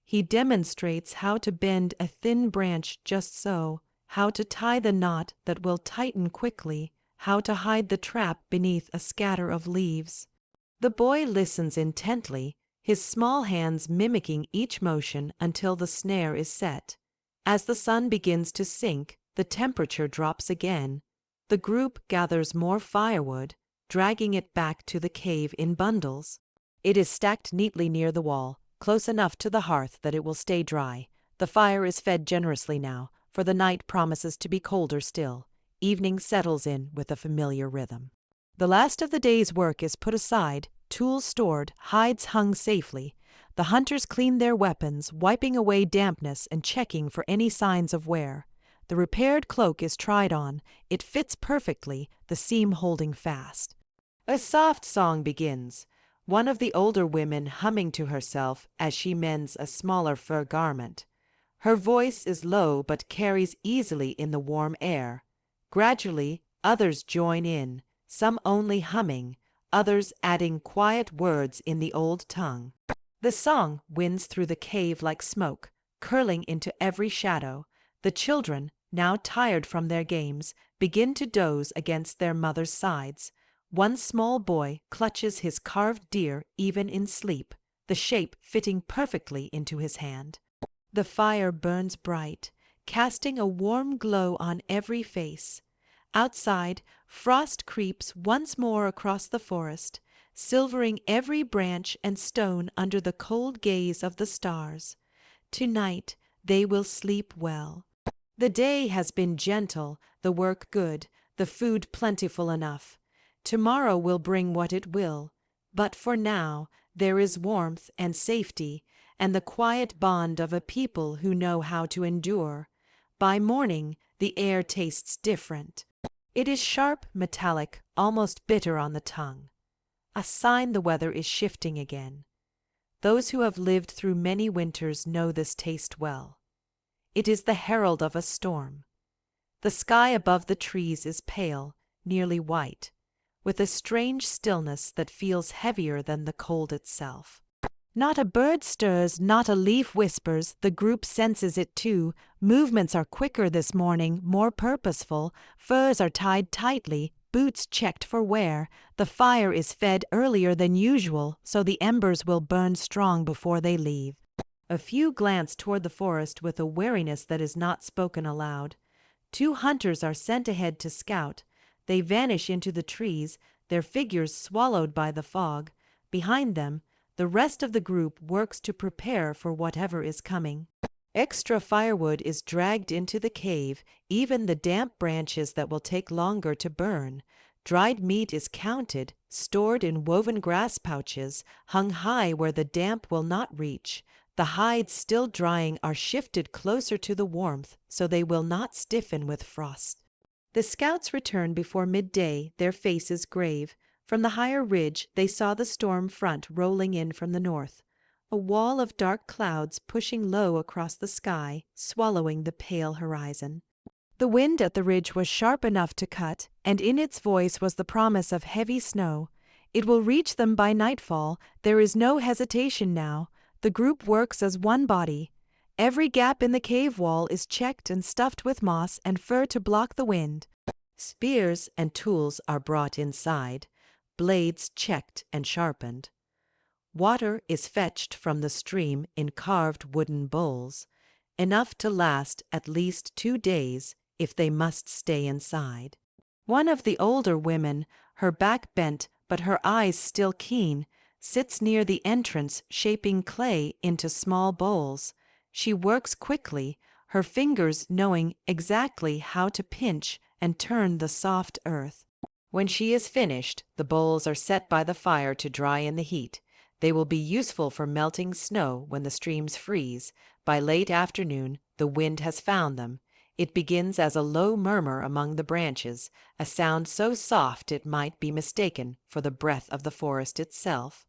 He demonstrates how to bend a thin branch just so, how to tie the knot that will tighten quickly, how to hide the trap beneath a scatter of leaves. The boy listens intently, his small hands mimicking each motion until the snare is set. As the sun begins to sink, the temperature drops again. The group gathers more firewood, dragging it back to the cave in bundles. It is stacked neatly near the wall, close enough to the hearth that it will stay dry. The fire is fed generously now, for the night promises to be colder still. Evening settles in with a familiar rhythm. The last of the day's work is put aside, tools stored, hides hung safely. The hunters clean their weapons, wiping away dampness and checking for any signs of wear. The repaired cloak is tried on. It fits perfectly, the seam holding fast. A soft song begins, one of the older women humming to herself as she mends a smaller fur garment. Her voice is low but carries easily in the warm air. Gradually, others join in, some only humming, others adding quiet words in the old tongue. The song winds through the cave like smoke, curling into every shadow. The children, now tired from their games, begin to doze against their mother's sides. One small boy clutches his carved deer even in sleep, the shape fitting perfectly into his hand. The fire burns bright, casting a warm glow on every face. Outside, frost creeps once more across the forest, silvering every branch and stone under the cold gaze of the stars. Tonight they will sleep well. The day has been gentle, the work good, the food plentiful enough. Tomorrow will bring what it will, but for now there is warmth and safety and the quiet bond of a people who know how to endure. By morning the air tastes different. It is sharp, metallic, almost bitter on the tongue. A sign the weather is shifting again. Those who have lived through many winters know this taste well. It is the herald of a storm. The sky above the trees is pale, nearly white, with a strange stillness that feels heavier than the cold itself. Not a bird stirs, not a leaf whispers, the group senses it too. Movements are quicker this morning, more purposeful, furs are tied tightly, boots checked for wear. The fire is fed earlier than usual, so the embers will burn strong before they leave. A few glance toward the forest with a wariness that is not spoken aloud. 2 hunters are sent ahead to scout. They vanish into the trees, their figures swallowed by the fog. Behind them, the rest of the group works to prepare for whatever is coming. Extra firewood is dragged into the cave, even the damp branches that will take longer to burn. Dried meat is counted, stored in woven grass pouches, hung high where the damp will not reach. The hides still drying are shifted closer to the warmth so they will not stiffen with frost. The scouts return before midday, their faces grave. From the higher ridge they saw the storm front rolling in from the north. a wall of dark clouds pushing low across the sky, swallowing the pale horizon. The wind at the ridge was sharp enough to cut, and in its voice was the promise of heavy snow. It will reach them by nightfall. There is no hesitation now. The group works as one body. Every gap in the cave wall is checked and stuffed with moss and fur to block the wind. Spears and tools are brought inside, blades checked and sharpened. Water is fetched from the stream in carved wooden bowls, enough to last at least 2 days if they must stay inside. One of the older women, her back bent but her eyes still keen, sits near the entrance shaping clay into small bowls. She works quickly, her fingers knowing exactly how to pinch and turn the soft earth. When she is finished, the bowls are set by the fire to dry in the heat. They will be useful for melting snow when the streams freeze. By late afternoon, the wind has found them. It begins as a low murmur among the branches, a sound so soft it might be mistaken for the breath of the forest itself.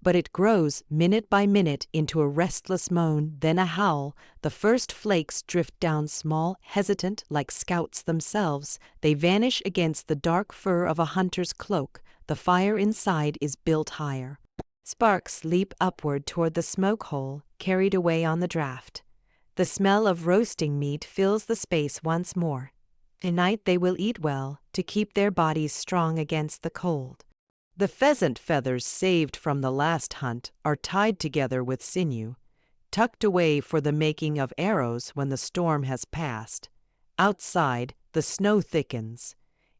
But it grows minute by minute into a restless moan, then a howl. The first flakes drift down small, hesitant, like scouts themselves. They vanish against the dark fur of a hunter's cloak. The fire inside is built higher. Sparks leap upward toward the smoke hole, carried away on the draft. The smell of roasting meat fills the space once more. Tonight they will eat well, to keep their bodies strong against the cold. The pheasant feathers saved from the last hunt are tied together with sinew, tucked away for the making of arrows when the storm has passed. Outside, the snow thickens.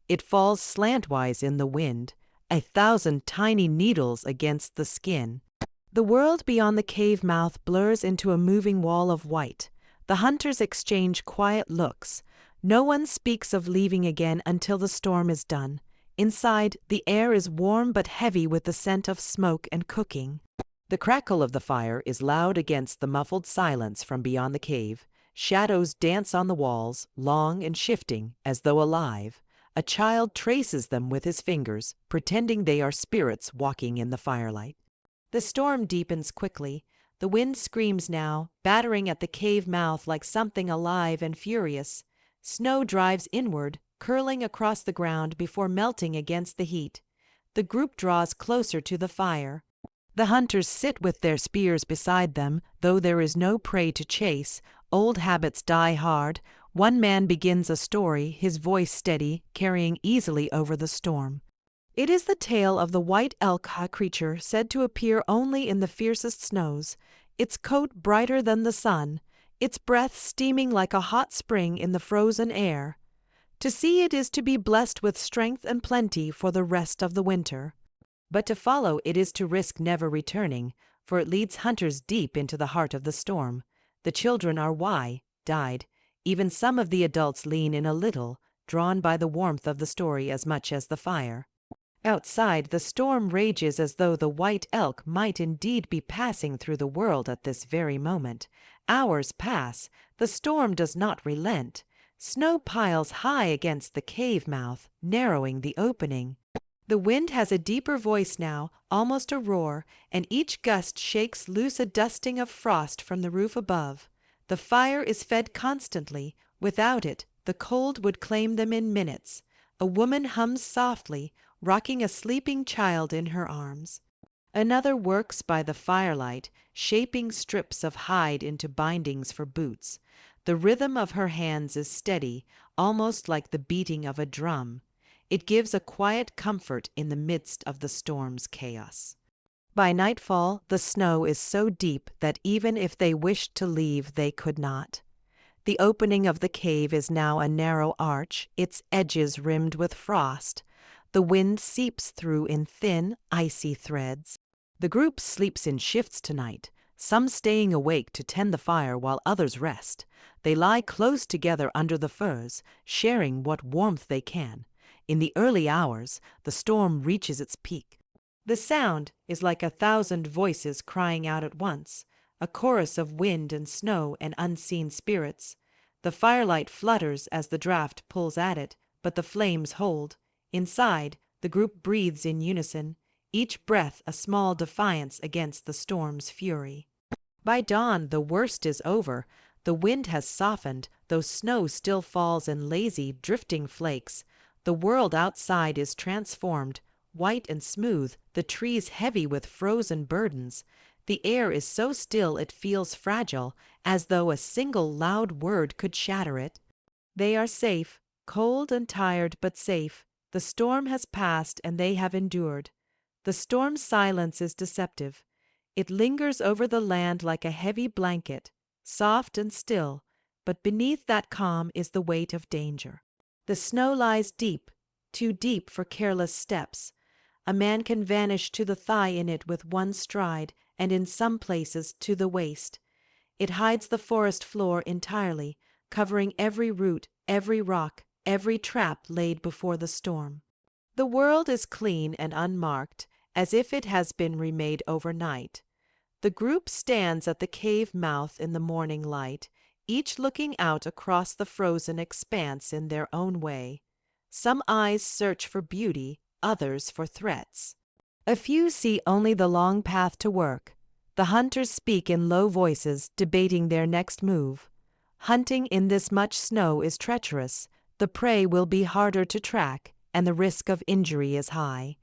It falls slantwise in the wind, 1,000 tiny needles against the skin. The world beyond the cave mouth blurs into a moving wall of white. The hunters exchange quiet looks. No one speaks of leaving again until the storm is done. Inside, the air is warm but heavy with the scent of smoke and cooking. The crackle of the fire is loud against the muffled silence from beyond the cave. Shadows dance on the walls, long and shifting, as though alive. A child traces them with his fingers, pretending they are spirits walking in the firelight. The storm deepens quickly. The wind screams now, battering at the cave mouth like something alive and furious. Snow drives inward, curling across the ground before melting against the heat. The group draws closer to the fire. The hunters sit with their spears beside them, though there is no prey to chase. Old habits die hard. One man begins a story, his voice steady, carrying easily over the storm. It is the tale of the white elk creature said to appear only in the fiercest snows, its coat brighter than the sun, its breath steaming like a hot spring in the frozen air. To see it is to be blessed with strength and plenty for the rest of the winter. But to follow it is to risk never returning, for it leads hunters deep into the heart of the storm. The children are died. Even some of the adults lean in a little, drawn by the warmth of the story as much as the fire. Outside, the storm rages as though the white elk might indeed be passing through the world at this very moment. Hours pass. The storm does not relent. Snow piles high against the cave mouth, narrowing the opening. The wind has a deeper voice now, almost a roar, and each gust shakes loose a dusting of frost from the roof above. The fire is fed constantly. Without it, the cold would claim them in minutes. A woman hums softly, rocking a sleeping child in her arms. Another works by the firelight, shaping strips of hide into bindings for boots. The rhythm of her hands is steady, almost like the beating of a drum. It gives a quiet comfort in the midst of the storm's chaos. By nightfall, the snow is so deep that even if they wished to leave, they could not. The opening of the cave is now a narrow arch, its edges rimmed with frost. The wind seeps through in thin, icy threads. The group sleeps in shifts tonight, some staying awake to tend the fire while others rest. They lie close together under the firs, sharing what warmth they can. In the early hours, the storm reaches its peak. The sound is like 1,000 voices crying out at once, a chorus of wind and snow and unseen spirits. The firelight flutters as the draught pulls at it, but the flames hold. Inside, the group breathes in unison. each breath a small defiance against the storm's fury. By dawn the worst is over. The wind has softened, though snow still falls in lazy, drifting flakes. The world outside is transformed, white and smooth, the trees heavy with frozen burdens. The air is so still it feels fragile, as though a single loud word could shatter it. They are safe, cold and tired but safe. The storm has passed and they have endured. The storm's silence is deceptive. It lingers over the land like a heavy blanket, soft and still, but beneath that calm is the weight of danger. The snow lies deep, too deep for careless steps. A man can vanish to the thigh in it with one stride, and in some places to the waist. It hides the forest floor entirely, covering every root, every rock, every trap laid before the storm. The world is clean and unmarked, as if it has been remade overnight. The group stands at the cave mouth in the morning light, each looking out across the frozen expanse in their own way. Some eyes search for beauty, others for threats. A few see only the long path to work. The hunters speak in low voices, debating their next move. Hunting in this much snow is treacherous. The prey will be harder to track, and the risk of injury is high.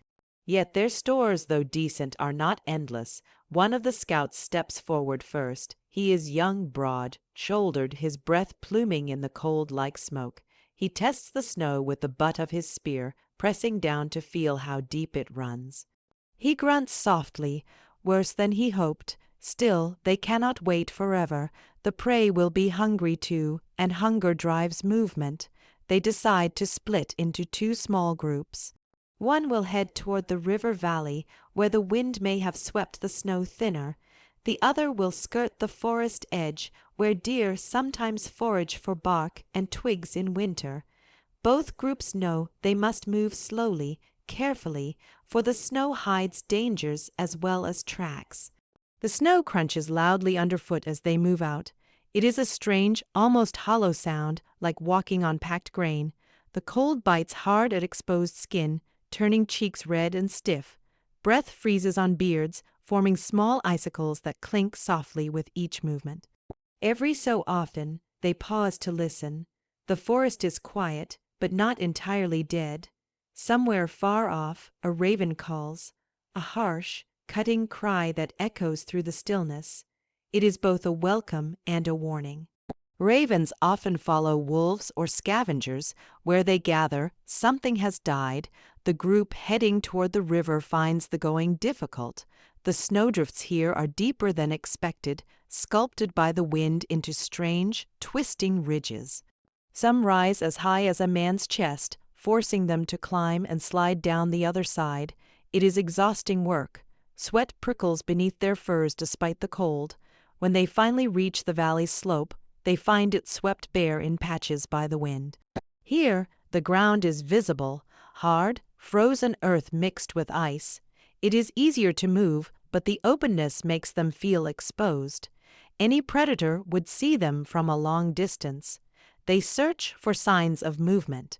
Yet their stores, though decent, are not endless. One of the scouts steps forward first. He is young, broad-shouldered, his breath pluming in the cold like smoke. He tests the snow with the butt of his spear, pressing down to feel how deep it runs. He grunts softly, worse than he hoped. Still, they cannot wait forever. The prey will be hungry too, and hunger drives movement. They decide to split into two small groups. One will head toward the river valley, where the wind may have swept the snow thinner. The other will skirt the forest edge, where deer sometimes forage for bark and twigs in winter. Both groups know they must move slowly, carefully, for the snow hides dangers as well as tracks. The snow crunches loudly underfoot as they move out. It is a strange, almost hollow sound, like walking on packed grain. The cold bites hard at exposed skin, turning cheeks red and stiff. Breath freezes on beards, forming small icicles that clink softly with each movement. Every so often, they pause to listen. The forest is quiet, but not entirely dead. Somewhere far off, a raven calls, a harsh, cutting cry that echoes through the stillness. It is both a welcome and a warning. Ravens often follow wolves or scavengers. Where they gather, something has died. The group heading toward the river finds the going difficult. The snowdrifts here are deeper than expected, sculpted by the wind into strange, twisting ridges. Some rise as high as a man's chest, forcing them to climb and slide down the other side. It is exhausting work. Sweat prickles beneath their furs despite the cold. When they finally reach the valley's slope, they find it swept bare in patches by the wind. Here, the ground is visible, hard, frozen earth mixed with ice. It is easier to move, but the openness makes them feel exposed. Any predator would see them from a long distance. They search for signs of movement.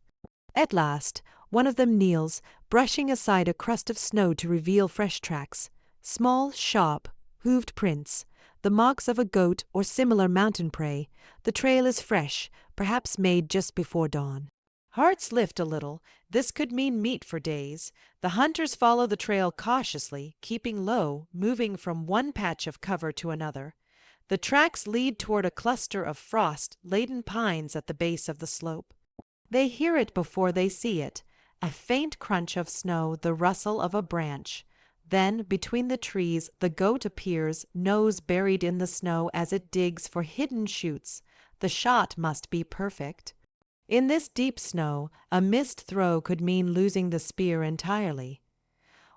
At last, one of them kneels, brushing aside a crust of snow to reveal fresh tracks. Small, sharp, hooved prints, the marks of a goat or similar mountain prey. The trail is fresh, perhaps made just before dawn. Hearts lift a little. This could mean meat for days. The hunters follow the trail cautiously, keeping low, moving from one patch of cover to another. The tracks lead toward a cluster of frost-laden pines at the base of the slope. They hear it before they see it, a faint crunch of snow, the rustle of a branch. Then, between the trees, the goat appears, nose buried in the snow as it digs for hidden shoots. The shot must be perfect. In this deep snow, a missed throw could mean losing the spear entirely.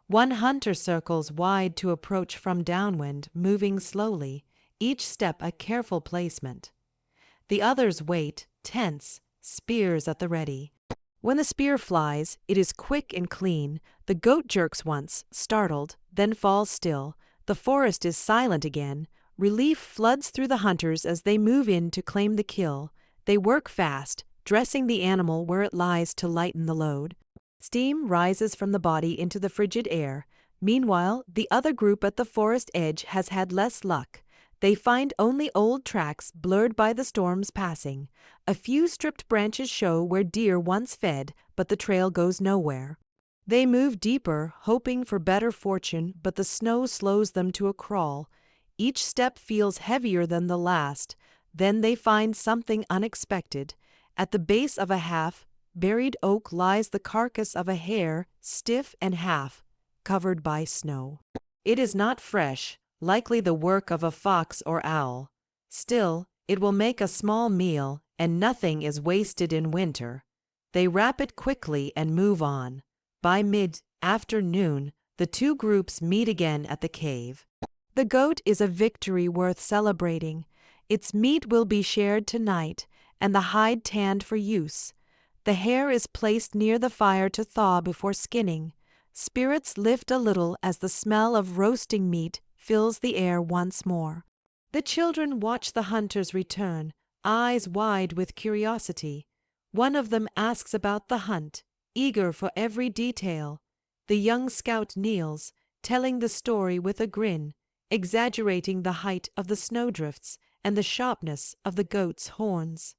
One hunter circles wide to approach from downwind, moving slowly, each step a careful placement. The others wait, tense, spears at the ready. When the spear flies, it is quick and clean. The goat jerks once, startled, then falls still. The forest is silent again. Relief floods through the hunters as they move in to claim the kill. They work fast, dressing the animal where it lies to lighten the load. Steam rises from the body into the frigid air. Meanwhile, the other group at the forest edge has had less luck. They find only old tracks blurred by the storm's passing. A few stripped branches show where deer once fed, but the trail goes nowhere. They move deeper, hoping for better fortune, but the snow slows them to a crawl. Each step feels heavier than the last. Then they find something unexpected. At the base of a half-buried oak lies the carcass of a hare, stiff and covered by snow. It is not fresh, likely the work of a fox or owl. Still, it will make a small meal, and nothing is wasted in winter. They wrap it quickly and move on. By mid-afternoon, the two groups meet again at the cave. The goat is a victory worth celebrating. Its meat will be shared tonight, and the hide tanned for use. The hare is placed near the fire to thaw before skinning. Spirits lift a little as the smell of roasting meat fills the air once more. The children watch the hunters return, eyes wide with curiosity. One of them asks about the hunt, eager for every detail. The young scout kneels, telling the story with a grin, exaggerating the height of the snowdrifts and the sharpness of the goat's horns.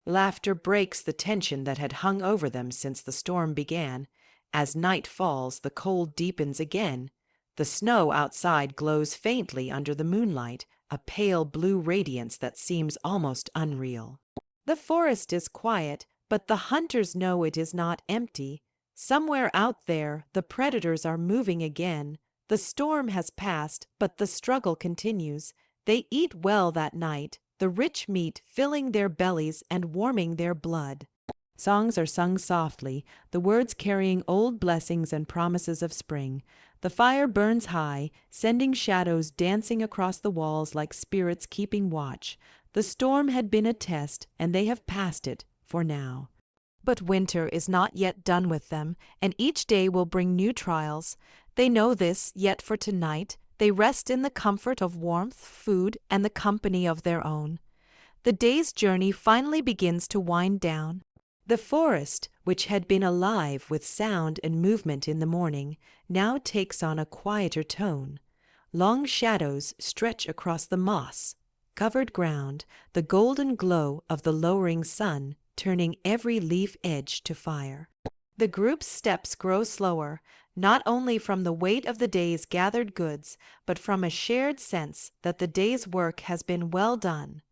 Laughter breaks the tension that had hung over them since the storm began. As night falls, the cold deepens again. The snow outside glows faintly under the moonlight, a pale blue radiance that seems almost unreal. The forest is quiet, but the hunters know it is not empty. Somewhere out there, the predators are moving again. The storm has passed, but the struggle continues. They eat well that night, the rich meat filling their bellies and warming their blood. Songs are sung softly, the words carrying old blessings and promises of spring. The fire burns high, sending shadows dancing across the walls like spirits keeping watch. The storm had been a test, and they have passed it, for now. But winter is not yet done with them, and each day will bring new trials. They know this, yet for tonight, they rest in the comfort of warmth, food, and the company of their own. The day's journey finally begins to wind down. The forest, which had been alive with sound and movement in the morning, now takes on a quieter tone. Long shadows stretch across the moss-covered ground, the golden glow of the lowering sun turning every leaf edge to fire. The group's steps grow slower, not only from the weight of the day's gathered goods, but from a shared sense that the day's work has been well done.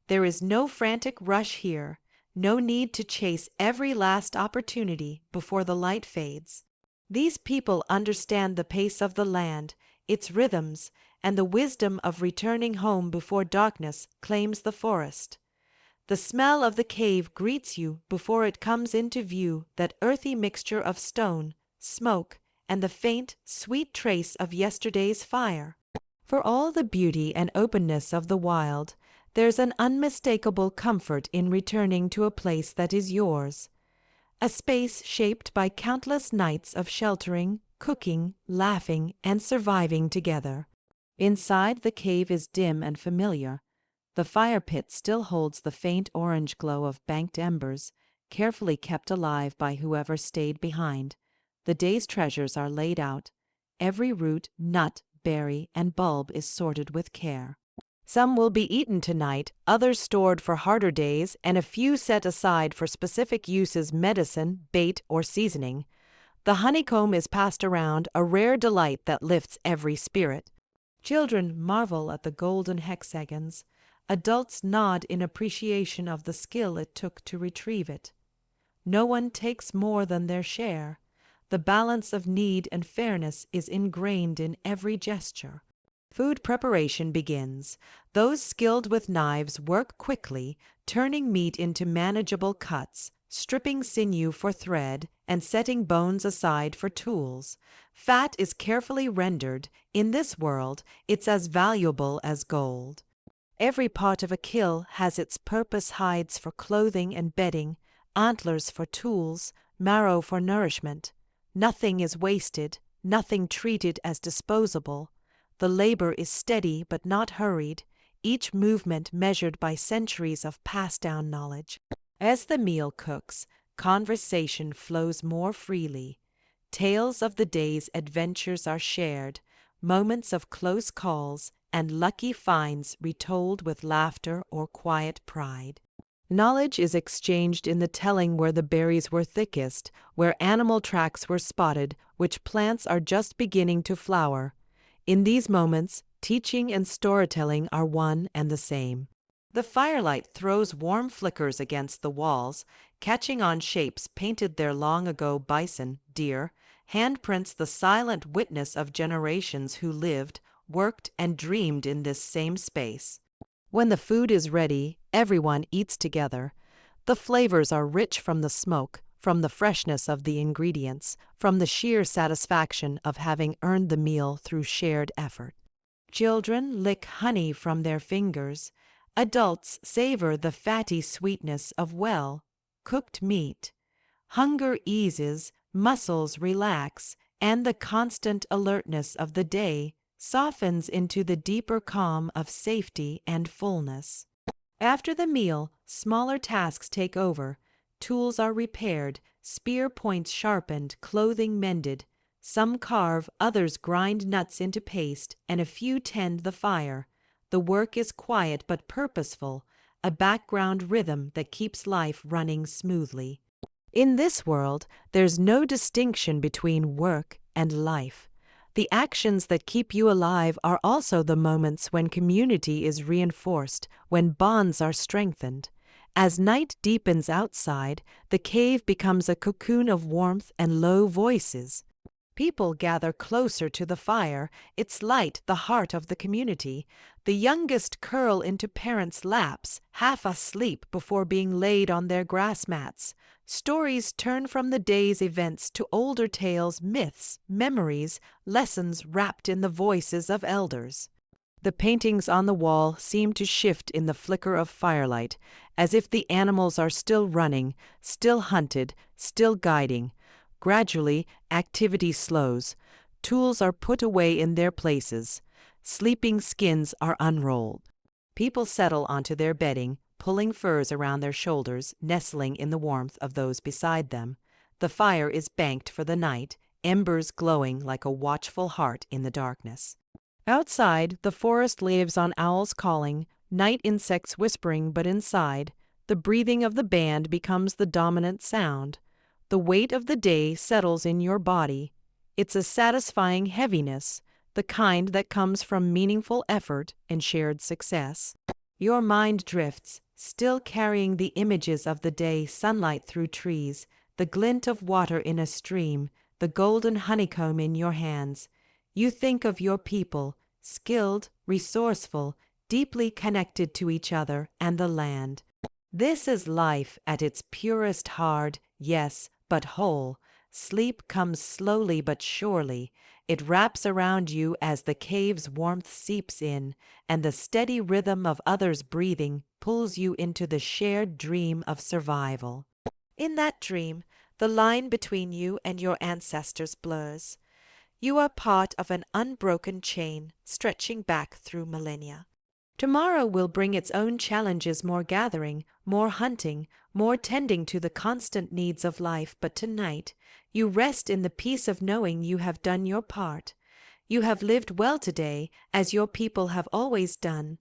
There is no frantic rush here, no need to chase every last opportunity before the light fades. These people understand the pace of the land, its rhythms, and the wisdom of returning home before darkness claims the forest. The smell of the cave greets you before it comes into view, that earthy mixture of stone, smoke, and the faint, sweet trace of yesterday's fire. For all the beauty and openness of the wild, there's an unmistakable comfort in returning to a place that is yours. A space shaped by countless nights of sheltering, cooking, laughing, and surviving together. Inside, the cave is dim and familiar. The fire pit still holds the faint orange glow of banked embers, carefully kept alive by whoever stayed behind. The day's treasures are laid out. Every root, nut, berry, and bulb is sorted with care. Some will be eaten tonight, others stored for harder days, and a few set aside for specific uses: medicine, bait, or seasoning. The honeycomb is passed around, a rare delight that lifts every spirit. Children marvel at the golden hexagons. Adults nod in appreciation of the skill it took to retrieve it. No one takes more than their share. The balance of need and fairness is ingrained in every gesture. Food preparation begins. Those skilled with knives work quickly, turning meat into manageable cuts, stripping sinew for thread, and setting bones aside for tools. Fat is carefully rendered. In this world, it's as valuable as gold. Every part of a kill has its purpose: hides for clothing and bedding, antlers for tools, marrow for nourishment. Nothing is wasted, nothing treated as disposable. The labor is steady but not hurried, each movement measured by centuries of passed-down knowledge. As the meal cooks, conversation flows more freely. Tales of the day's adventures are shared, moments of close calls and lucky finds retold with laughter or quiet pride. Knowledge is exchanged in the telling where the berries were thickest, where animal tracks were spotted, which plants are just beginning to flower. In these moments, teaching and storytelling are one and the same. The firelight throws warm flickers against the walls, catching on shapes painted there long ago: bison, deer, handprints, the silent witness of generations who lived, worked, and dreamed in this same space. When the food is ready, everyone eats together. The flavors are rich from the smoke, from the freshness of the ingredients, from the sheer satisfaction of having earned the meal through shared effort. Children lick honey from their fingers. Adults savor the fatty sweetness of well-cooked meat. Hunger eases, muscles relax, and the constant alertness of the day softens into the deeper calm of safety and fullness. After the meal, smaller tasks take over. Tools are repaired, spear points sharpened, clothing mended. Some carve, others grind nuts into paste, and a few tend the fire. The work is quiet but purposeful, a background rhythm that keeps life running smoothly. In this world, there's no distinction between work and life. The actions that keep you alive are also the moments when community is reinforced, when bonds are strengthened. As night deepens outside, the cave becomes a cocoon of warmth and low voices. People gather closer to the fire, its light the heart of the community. The youngest curl into parents' laps, half asleep before being laid on their grass mats. Stories turn from the day's events to older tales, myths, memories, lessons wrapped in the voices of elders. The paintings on the wall seem to shift in the flicker of firelight, as if the animals are still running, still hunted, still guiding. Gradually, activity slows. Tools are put away in their places. Sleeping skins are unrolled. People settle onto their bedding, pulling furs around their shoulders, nestling in the warmth of those beside them. The fire is banked for the night, embers glowing like a watchful heart in the darkness. Outside, the forest lives on owls calling, night insects whispering, but inside, the breathing of the band becomes the dominant sound. The weight of the day settles in your body. It's a satisfying heaviness, the kind that comes from meaningful effort and shared success. Your mind drifts, still carrying the images of the day: sunlight through trees, the glint of water in a stream, the golden honeycomb in your hands. You think of your people, skilled, resourceful, deeply connected to each other and the land. This is life at its purest, hard, yes, but whole. Sleep comes slowly but surely. It wraps around you as the cave's warmth seeps in, and the steady rhythm of others' breathing pulls you into the shared dream of survival. In that dream, the line between you and your ancestors blurs. You are part of an unbroken chain stretching back through millennia. Tomorrow will bring its own challenges: more gathering, more hunting, more tending to the constant needs of life, but tonight you rest in the peace of knowing you have done your part. You have lived well today, as your people have always done.